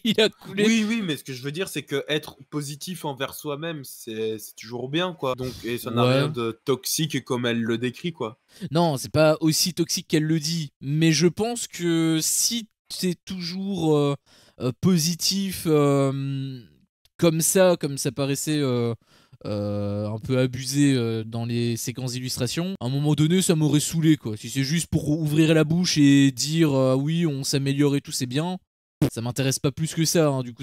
Il a coulé. Oui, mais ce que je veux dire, c'est que être positif envers soi-même, c'est toujours bien, quoi. Donc, et ça n'a rien de toxique comme elle le décrit, quoi. Non, c'est pas aussi toxique qu'elle le dit, mais je pense que si t'es toujours positif comme ça paraissait un peu abusé dans les séquences d'illustration, à un moment donné ça m'aurait saoulé quoi. Si c'est juste pour ouvrir la bouche et dire oui on s'améliore et tout c'est bien, ça m'intéresse pas plus que ça hein. Du coup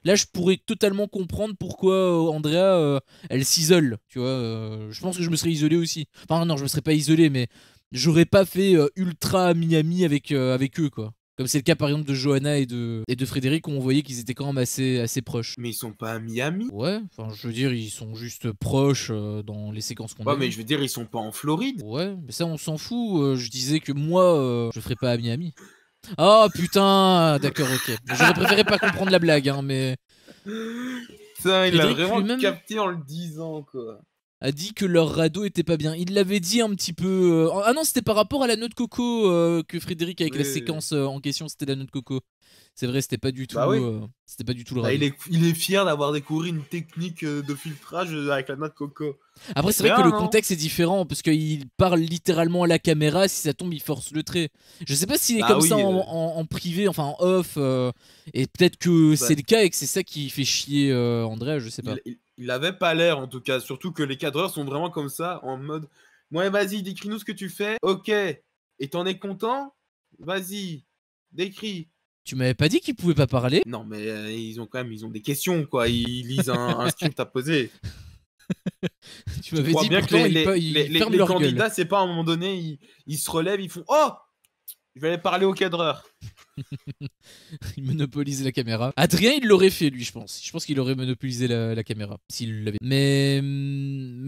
là je pourrais totalement comprendre pourquoi Andrea elle s'isole, tu vois. Je pense que je me serais isolé aussi. Enfin non je me serais pas isolé mais j'aurais pas fait ultra Miami avec eux quoi. Comme c'est le cas par exemple de Johanna et de Frédéric où on voyait qu'ils étaient quand même assez proches. Mais ils sont pas à Miami? Ouais, enfin je veux dire ils sont juste proches dans les séquences qu'on a. Ouais mais je veux dire ils sont pas en Floride. Ouais, mais ça on s'en fout. Je disais que moi je ferais pas à Miami. Oh putain, d'accord ok. J'aurais préféré pas comprendre la blague hein mais... Putain il l'a vraiment capté en le disant quoi. A dit que leur radeau était pas bien. Il l'avait dit un petit peu... Ah non, c'était par rapport à la noix de coco que Frédéric avec la séquence en question, c'était la noix de coco. C'est vrai, c'était pas du tout c'était pas du tout le radeau. Il est fier d'avoir découvert une technique de filtrage avec la noix de coco. Après c'est vrai que le contexte est différent parce qu'il parle littéralement à la caméra, si ça tombe il force le trait. Je sais pas s'il est comme ça en privé, enfin en off, et peut-être que c'est le cas et que c'est ça qui fait chier Andrea, je sais pas. Il avait pas l'air en tout cas, surtout que les cadreurs sont vraiment comme ça, en mode ouais vas-y décris-nous ce que tu fais, ok, et t'en es content? Vas-y, décris. Tu m'avais pas dit qu'ils pouvaient pas parler? Non mais ils ont des questions quoi, ils lisent un script à poser. Tu m'avais dit bien pourtant, les candidats c'est pas à un moment donné ils se relèvent, ils font oh je vais aller parler au cadreur. Il monopolise la caméra. Adrien, il l'aurait fait, lui, je pense. Je pense qu'il aurait monopolisé la caméra, s'il l'avait. Mais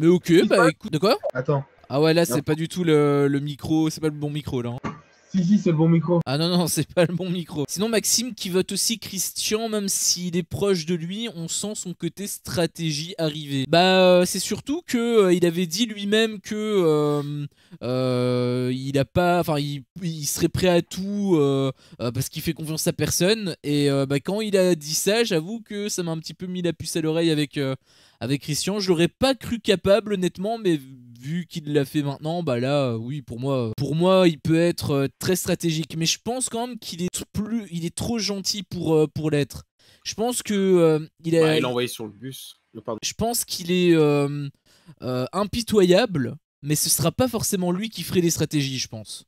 ok, bah écoute, de quoi? Attends. Ah ouais, là, c'est pas du tout le micro, c'est pas le bon micro, là. Hein. Si, c'est le bon micro. Ah non, c'est pas le bon micro. Sinon, Maxime qui vote aussi Christian, même s'il est proche de lui, on sent son côté stratégie arriver. Bah, c'est surtout que il avait dit lui-même que il a pas, enfin, il serait prêt à tout parce qu'il fait confiance à personne. Et bah, quand il a dit ça, j'avoue que ça m'a un petit peu mis la puce à l'oreille avec Christian. Je l'aurais pas cru capable, honnêtement, mais vu qu'il l'a fait maintenant, bah là, oui, pour moi, il peut être très stratégique. Mais je pense quand même il est trop gentil pour l'être. Je pense que Il l'a envoyé sur le bus. Pardon. je pense qu'il est impitoyable, mais ce sera pas forcément lui qui ferait les stratégies, je pense.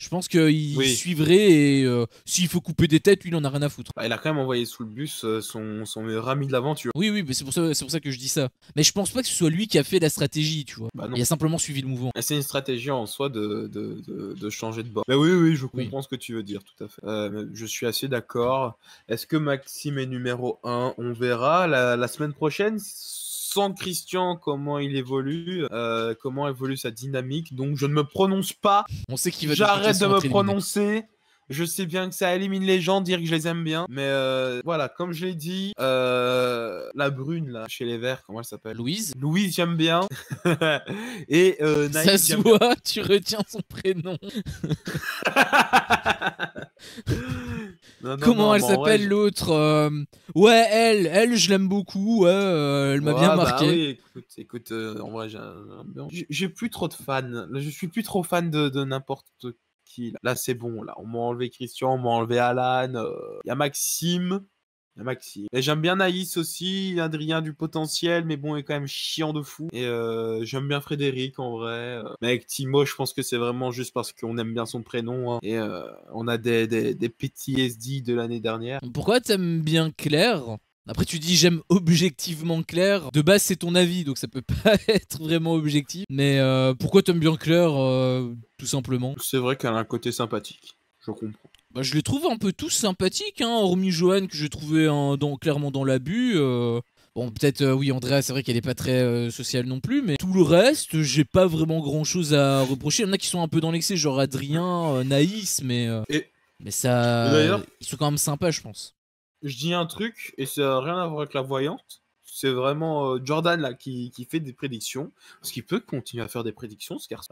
Je pense qu'il suivrait et s'il faut couper des têtes, lui, il en a rien à foutre. Il a quand même envoyé sous le bus son meilleur ami de l'aventure. Oui, mais c'est pour ça que je dis ça. Mais je pense pas que ce soit lui qui a fait la stratégie, tu vois. Bah non. Il a simplement suivi le mouvement. Et c'est une stratégie en soi de changer de bord. Mais oui, je comprends ce que tu veux dire, tout à fait. Je suis assez d'accord. Est-ce que Maxime est numéro 1 ? On verra la semaine prochaine. Sans Christian, comment il évolue, comment évolue sa dynamique. Donc je ne me prononce pas. On sait qu'il va J'arrête de me prononcer. Je sais bien que ça élimine les gens, dire que je les aime bien. Mais voilà, comme je l'ai dit, la brune, là, chez les Verts, comment elle s'appelle ? Louise, j'aime bien. Et ça Naïs, se j'aime bien. voit, tu retiens son prénom. Non, Comment elle mais en vrai, s'appelle l'autre Ouais, elle, je l'aime beaucoup. Ouais, elle m'a bien marqué. Bah oui, écoute, en vrai, j'ai plus trop de fans. Je suis plus trop fan de n'importe qui. Là, c'est bon. Là, on m'a enlevé Christian, on m'a enlevé Alan. Il y a Maxime. Et j'aime bien Naïs aussi, Adrien du potentiel, mais bon, il est quand même chiant de fou. Et j'aime bien Frédéric en vrai. Mais avec Timo, je pense que c'est vraiment juste parce qu'on aime bien son prénom. Hein. Et on a des petits SD de l'année dernière. Pourquoi t'aimes bien Claire ? Après, tu dis j'aime objectivement Claire. De base, c'est ton avis, donc ça peut pas être vraiment objectif. Mais pourquoi t'aimes bien Claire tout simplement ? C'est vrai qu'elle a un côté sympathique. Je comprends. Bah, je les trouve un peu tous sympathiques, hein, hormis Johan que j'ai trouvé clairement dans l'abus. Bon, peut-être, oui, Andrea, c'est vrai qu'elle est pas très sociale non plus, mais tout le reste, j'ai pas vraiment grand chose à reprocher. Il y en a qui sont un peu dans l'excès, genre Adrien, Naïs, mais ça. D'ailleurs, ils sont quand même sympas, je pense. Je dis un truc, et ça n'a rien à voir avec la voyante. C'est vraiment Jordan là qui fait des prédictions. Parce qu'il peut continuer à faire des prédictions, ce garçon.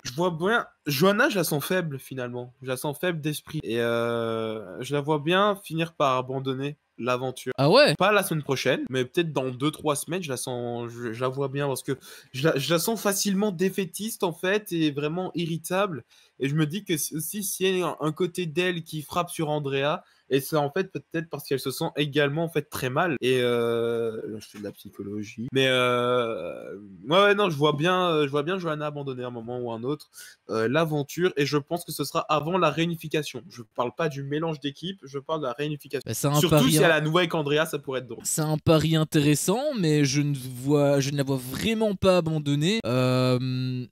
Je vois bien. Johanna, je la sens faible finalement. Je la sens faible d'esprit. Et je la vois bien finir par abandonner l'aventure. Ah ouais ? Pas la semaine prochaine, mais peut-être dans 2-3 semaines, je la vois bien parce que je la sens facilement défaitiste en fait et vraiment irritable. Et je me dis que aussi s'il y a un côté d'elle qui frappe sur Andrea, et c'est en fait peut-être parce qu'elle se sent également en fait très mal. Et là, je fais de la psychologie. Mais ouais, non, je vois bien Johanna abandonner un moment ou un autre l'aventure. Et je pense que ce sera avant la réunification. Je parle pas du mélange d'équipe, je parle de la réunification. Bah, surtout si elle a nouveau avec Andrea, ça pourrait être drôle. C'est un pari intéressant, mais je ne la vois vraiment pas abandonner.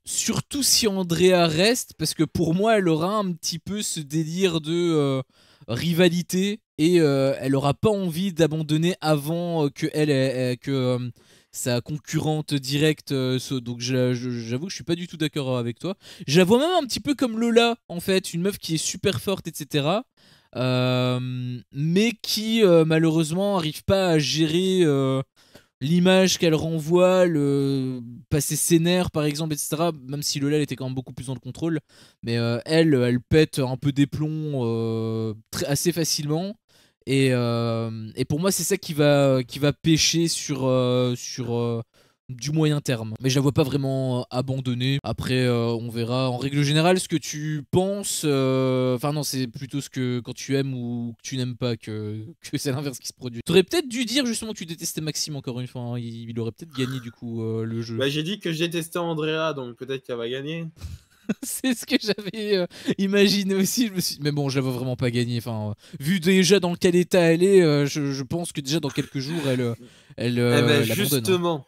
Surtout si Andrea reste, parce que pour moi, elle aura un petit peu ce délire de rivalité et elle aura pas envie d'abandonner avant que sa concurrente directe donc j'avoue que je suis pas du tout d'accord avec toi. Je la vois même un petit peu comme Lola en fait, une meuf qui est super forte, etc. Mais qui malheureusement arrive pas à gérer l'image qu'elle renvoie, le passé scénaire par exemple, etc. Même si Lola elle était quand même beaucoup plus dans le contrôle, mais elle pète un peu des plombs assez facilement. Et pour moi c'est ça qui va pêcher sur du moyen terme. Mais je la vois pas vraiment abandonnée. Après, on verra en règle générale ce que tu penses. Enfin, non, c'est plutôt ce que quand tu aimes ou que tu n'aimes pas que c'est l'inverse qui se produit. Tu aurais peut-être dû dire justement que tu détestais Maxime encore une fois. Hein. Il aurait peut-être gagné du coup le jeu. Bah, j'ai dit que je détestais Andrea, donc peut-être qu'elle va gagner. C'est ce que j'avais imaginé aussi. Mais bon, je la vois vraiment pas gagner. Enfin, vu déjà dans quel état elle est, je pense que déjà dans quelques jours, elle abandonne. Hein.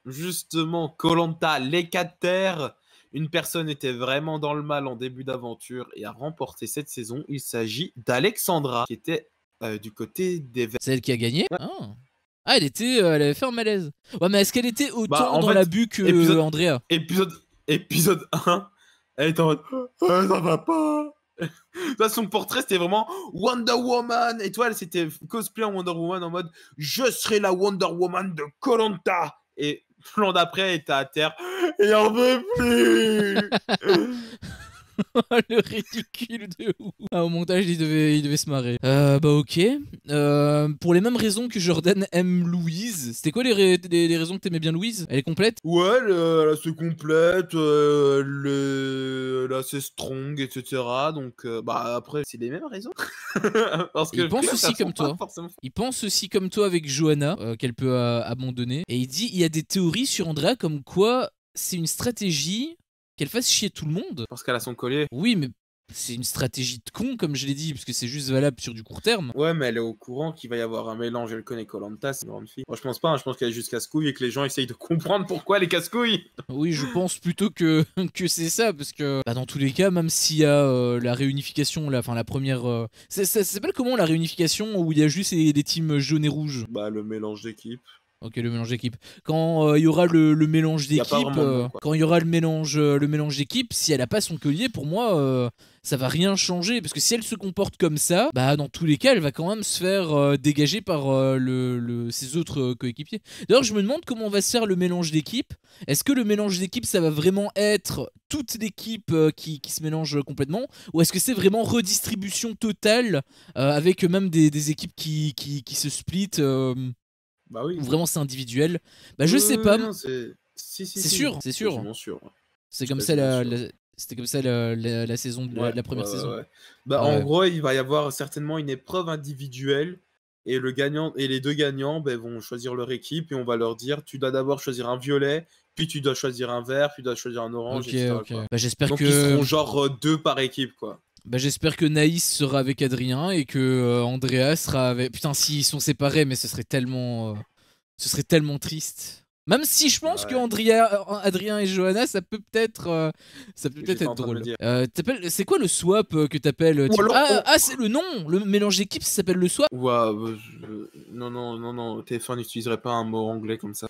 Justement, Koh-Lanta, les 4 terres, une personne était vraiment dans le mal en début d'aventure et a remporté cette saison. Il s'agit d'Alexandra, qui était du côté des Verts. C'est elle qui a gagné. Ouais. Ah, elle avait fait un malaise. Ouais, mais est-ce qu'elle était autant dans l'abus que Andrea ? Épisode 1, elle était en mode ça va pas. Son portrait c'était vraiment Wonder Woman, et toi elle s'était cosplay en Wonder Woman en mode je serai la Wonder Woman de Koh-Lanta. Et plan d'après, elle était à terre et on veut plus. Le ridicule de ouf. Ah, au montage, il devait se marrer. Bah ok. Pour les mêmes raisons que Jordan aime Louise. C'était quoi les raisons que t'aimais bien Louise? Elle est complète? Ouais, elle est assez complète, elle est assez strong, etc. Donc, bah après, c'est les mêmes raisons. Parce que Il pense Claire, aussi elles sont comme pas toi. forcément. Il pense aussi comme toi avec Johanna, qu'elle peut abandonner. Et il dit il y a des théories sur Andrea comme quoi c'est une stratégie qu'elle fasse chier tout le monde. Parce qu'elle a son collier. Oui, mais c'est une stratégie de con, comme je l'ai dit, parce que c'est juste valable sur du court terme. Ouais, mais elle est au courant qu'il va y avoir un mélange. Elle connaît Koh-Lanta, c'est une grande fille. Moi, je pense pas, hein, je pense qu'elle est juste casse-couille et que les gens essayent de comprendre pourquoi elle est casse-couille. Oui, je pense plutôt que, que c'est ça, parce que bah, dans tous les cas, même s'il y a la réunification, enfin la première... ça s'appelle comment la réunification où il y a juste les teams jaunes et rouges? Bah, le mélange d'équipe. Ok, le mélange d'équipe. Quand il y aura le mélange Y a pas d'équipe, vraiment de nom, quoi. quand il y aura le mélange d'équipe, si elle a pas son collier, pour moi, ça va rien changer. Parce que si elle se comporte comme ça, bah dans tous les cas, elle va quand même se faire dégager par ses autres coéquipiers. D'ailleurs, je me demande comment va se faire le mélange d'équipe. Est-ce que le mélange d'équipe, ça va vraiment être toute l'équipe qui se mélange complètement? Ou est-ce que c'est vraiment redistribution totale avec même des équipes qui se splitent Bah oui. ou vraiment c'est individuel? Bah je sais pas. Non, c'est. Si, C'est sûr, c'est sûr. Quasiment sûr. C'est Je comme suis ça quasiment sûr. c'était comme ça la saison Ouais, la première saison. ouais. Bah, Ah en ouais. gros, il va y avoir certainement une épreuve individuelle et le gagnant et les deux gagnants ben, vont choisir leur équipe et on va leur dire tu dois d'abord choisir un violet, puis tu dois choisir un vert, puis tu dois choisir un orange, Ok, etc. ok. quoi. Bah j'espère Donc que ils seront genre deux par équipe, quoi. bah j'espère que Naïs sera avec Adrien et que Andrea sera avec. Putain, s'ils sont séparés, mais ce serait tellement triste. Même si je pense que Ouais. Adrien et Johanna, ça peut J'étais peut-être être en train de me drôle. dire. C'est quoi le swap que t'appelles Ou alors, c'est le nom. Le mélange d'équipe, ça s'appelle le swap. Ouais, non, TF1 n'utiliserait pas un mot anglais comme ça.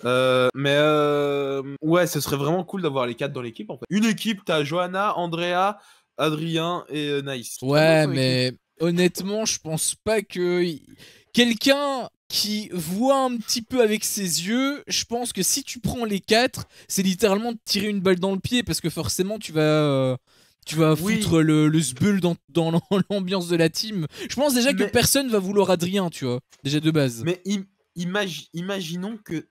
Ouais, ce serait vraiment cool d'avoir les quatre dans l'équipe en fait. Une équipe, t'as Johanna, Andrea, Adrien et Naïs. Très bien Ouais, comme mais équipe. honnêtement, je pense pas que quelqu'un qui voit un petit peu avec ses yeux, je pense que si tu prends les quatre, c'est littéralement de tirer une balle dans le pied parce que forcément tu vas Oui. foutre le sbull dans l'ambiance de la team. Je pense déjà que Mais- personne va vouloir Adrien, tu vois, déjà de base. Mais imaginons que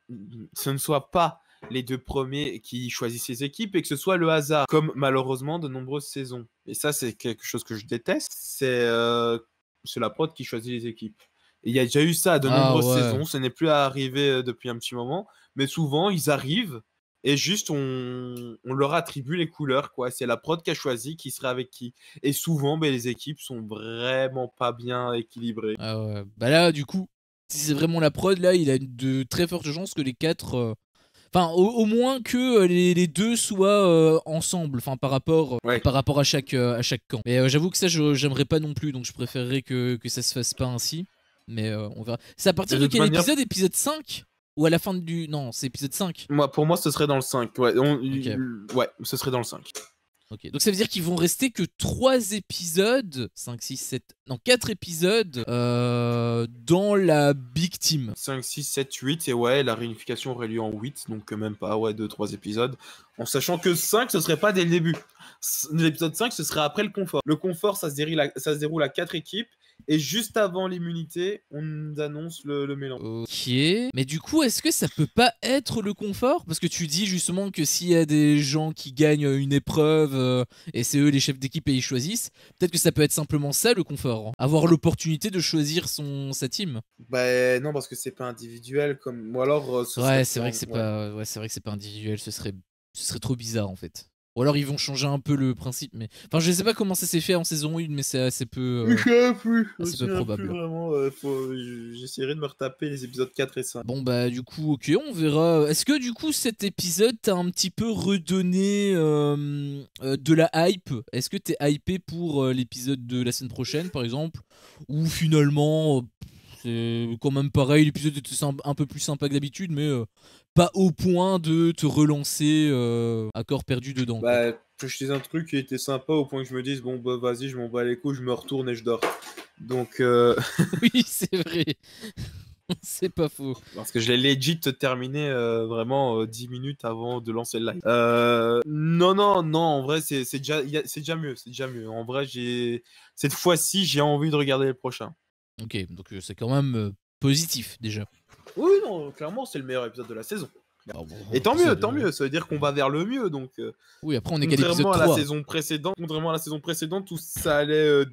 ce ne soit pas les deux premiers qui choisissent les équipes et que ce soit le hasard, comme malheureusement de nombreuses saisons. Et ça, c'est quelque chose que je déteste. C'est la prod qui choisit les équipes. Et il y a déjà eu ça de Ah nombreuses ouais. saisons. Ce n'est plus arrivé depuis un petit moment. Mais souvent, ils arrivent et juste on leur attribue les couleurs, quoi. C'est la prod qui a choisi qui serait avec qui. Et souvent, ben, les équipes sont vraiment pas bien équilibrées. Ah ouais. Bah là, du coup, si c'est vraiment la prod, là, il a de très fortes chances que les quatre. Enfin, au moins que les deux soient ensemble, enfin par rapport Ouais. à chaque camp. Mais j'avoue que ça, j'aimerais pas non plus, donc je préférerais que ça se fasse pas ainsi. Mais on verra. C'est à partir Et de de quel toute manière- épisode? Épisode 5? Ou à la fin du... Non, c'est épisode 5. Pour moi, ce serait dans le 5. Ouais, Ok. ouais, ce serait dans le 5. Ok. Donc ça veut dire qu'ils vont rester que 3 épisodes, 5, 6, 7... Non, 4 épisodes dans la Big Team. 5, 6, 7, 8. Et ouais, la réunification aurait lieu en 8. Donc même pas, ouais, 2-3 épisodes. En sachant que 5, ce serait pas dès le début. L'épisode 5, ce serait après le confort. Le confort, ça se déroule à 4 équipes. Et juste avant l'immunité, on nous annonce le mélange. Ok. Mais du coup, est-ce que ça peut pas être le confort? Parce que tu dis justement que s'il y a des gens qui gagnent une épreuve et c'est eux les chefs d'équipe et ils choisissent, peut-être que ça peut être simplement ça le confort. Avoir l'opportunité de choisir sa team. Bah non, parce que c'est pas individuel. Ou alors, ce Ouais, serait c'est vrai que c'est ouais. pas. Ouais, c'est vrai que c'est pas individuel. Ce serait trop bizarre en fait. Ou alors ils vont changer un peu le principe, mais enfin je sais pas comment ça s'est fait en saison 1, mais c'est assez peu. Je sais plus. c'est Je peu sais probable. plus vraiment. J'essaierai de me retaper les épisodes 4 et 5. Bon bah du coup ok, on verra. Est-ce que du coup cet épisode t'a un petit peu redonné de la hype? Est-ce que t'es hypé pour l'épisode de la semaine prochaine par exemple? Ou finalement c'est quand même pareil, l'épisode était un peu plus sympa que d'habitude, mais pas au point de te relancer à corps perdu dedans. Quoi. Bah, que je dise un truc qui était sympa au point que je me dise, bon, bah vas-y, je m'en bats les couilles, je me retourne et je dors. Donc, Oui, c'est vrai. C'est pas faux. Parce que je l'ai legit terminé vraiment 10 minutes avant de lancer le live. Non, en vrai, c'est déjà mieux. C'est déjà mieux. En vrai, cette fois-ci, j'ai envie de regarder le prochain. Ok, donc c'est quand même positif déjà. Oui, non, clairement, c'est le meilleur épisode de la saison. Alors, bon, Et tant mieux, ça veut dire qu'on va vers le mieux. Donc, oui, après on est qu'à l'épisode 3. Contrairement à la saison précédente où ça allait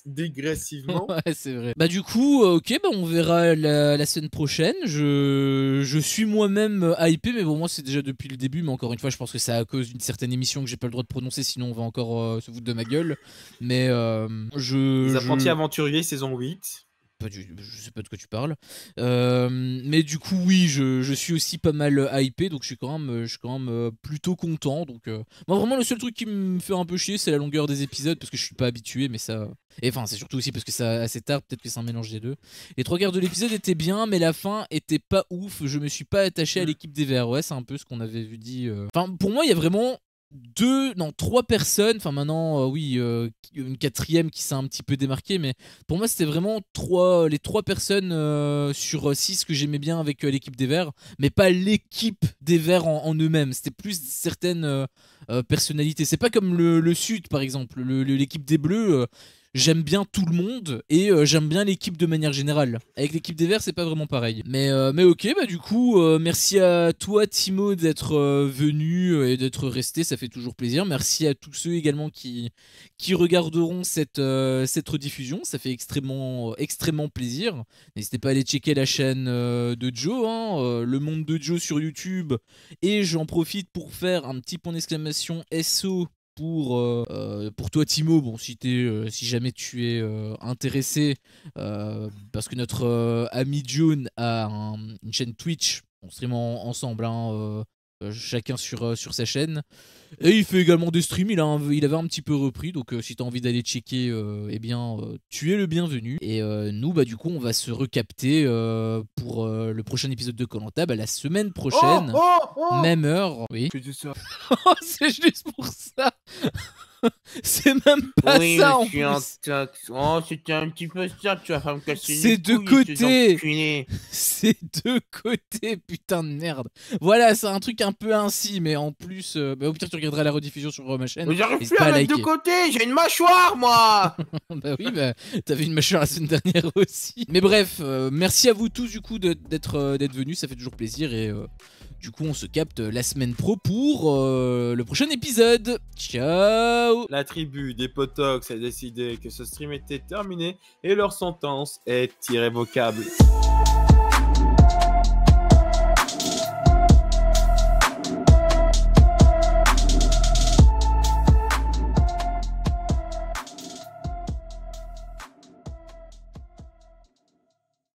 dégressivement. Ouais, c'est vrai. Bah du coup, ok, bah on verra la semaine prochaine. Je suis moi-même hypé, mais bon, moi c'est déjà depuis le début, mais encore une fois, je pense que c'est à cause d'une certaine émission que j'ai pas le droit de prononcer, sinon on va encore se foutre de ma gueule. Mais Les apprentis aventuriers, saison 8. Je sais pas de quoi tu parles. Mais du coup, oui, je suis aussi pas mal hypé, donc je suis quand même plutôt content. Donc, moi, vraiment, le seul truc qui me fait un peu chier, c'est la longueur des épisodes, parce que je suis pas habitué, mais ça. Et enfin, c'est surtout aussi parce que c'est assez tard, peut-être que c'est un mélange des deux. Les 3 quarts de l'épisode étaient bien, mais la fin était pas ouf. Je me suis pas attaché à l'équipe des Verts. Ouais, c'est un peu ce qu'on avait vu dit. Enfin, pour moi, il y a vraiment 3 personnes, enfin maintenant oui, une 4e qui s'est un petit peu démarquée, mais pour moi c'était vraiment les 3 personnes sur 6 que j'aimais bien avec l'équipe des Verts, mais pas l'équipe des Verts en eux-mêmes, c'était plus certaines personnalités. C'est pas comme le Sud par exemple, l'équipe des Bleus. J'aime bien tout le monde et j'aime bien l'équipe de manière générale. Avec l'équipe des Verts, c'est pas vraiment pareil. Mais ok, bah du coup, merci à toi Timo d'être venu et d'être resté, ça fait toujours plaisir. Merci à tous ceux également qui regarderont cette rediffusion, ça fait extrêmement plaisir. N'hésitez pas à aller checker la chaîne de Joe, hein, Le Monde de Joe sur YouTube. Et j'en profite pour faire un petit point d'exclamation SO pour toi Timo, bon si jamais tu es intéressé, parce que notre ami June a une chaîne Twitch, on stream ensemble, hein, chacun sur sa chaîne, et il fait également des streams, il avait un petit peu repris, donc si t'as envie d'aller checker, eh bien tu es le bienvenu. Et nous bah du coup on va se recapter pour le prochain épisode de Koh-Lanta la semaine prochaine, même heure. Oui. C'est juste pour ça. C'est même pas ça en plus. Oh, c'était un petit peu ça, tu vas faire me casser C'est de côté. C'est de côté, putain de merde. Voilà, c'est un truc un peu ainsi, mais en plus, bah, au pire tu regarderas la rediffusion sur ma chaîne. Mais j'arrive plus à mettre de côté, j'ai une mâchoire moi. Bah oui, bah t'avais une mâchoire la semaine dernière aussi. Mais bref, merci à vous tous du coup d'être venus, ça fait toujours plaisir et du coup on se capte la semaine pro pour le prochain épisode. Ciao. La tribu des Potox a décidé que ce stream était terminé et leur sentence est irrévocable.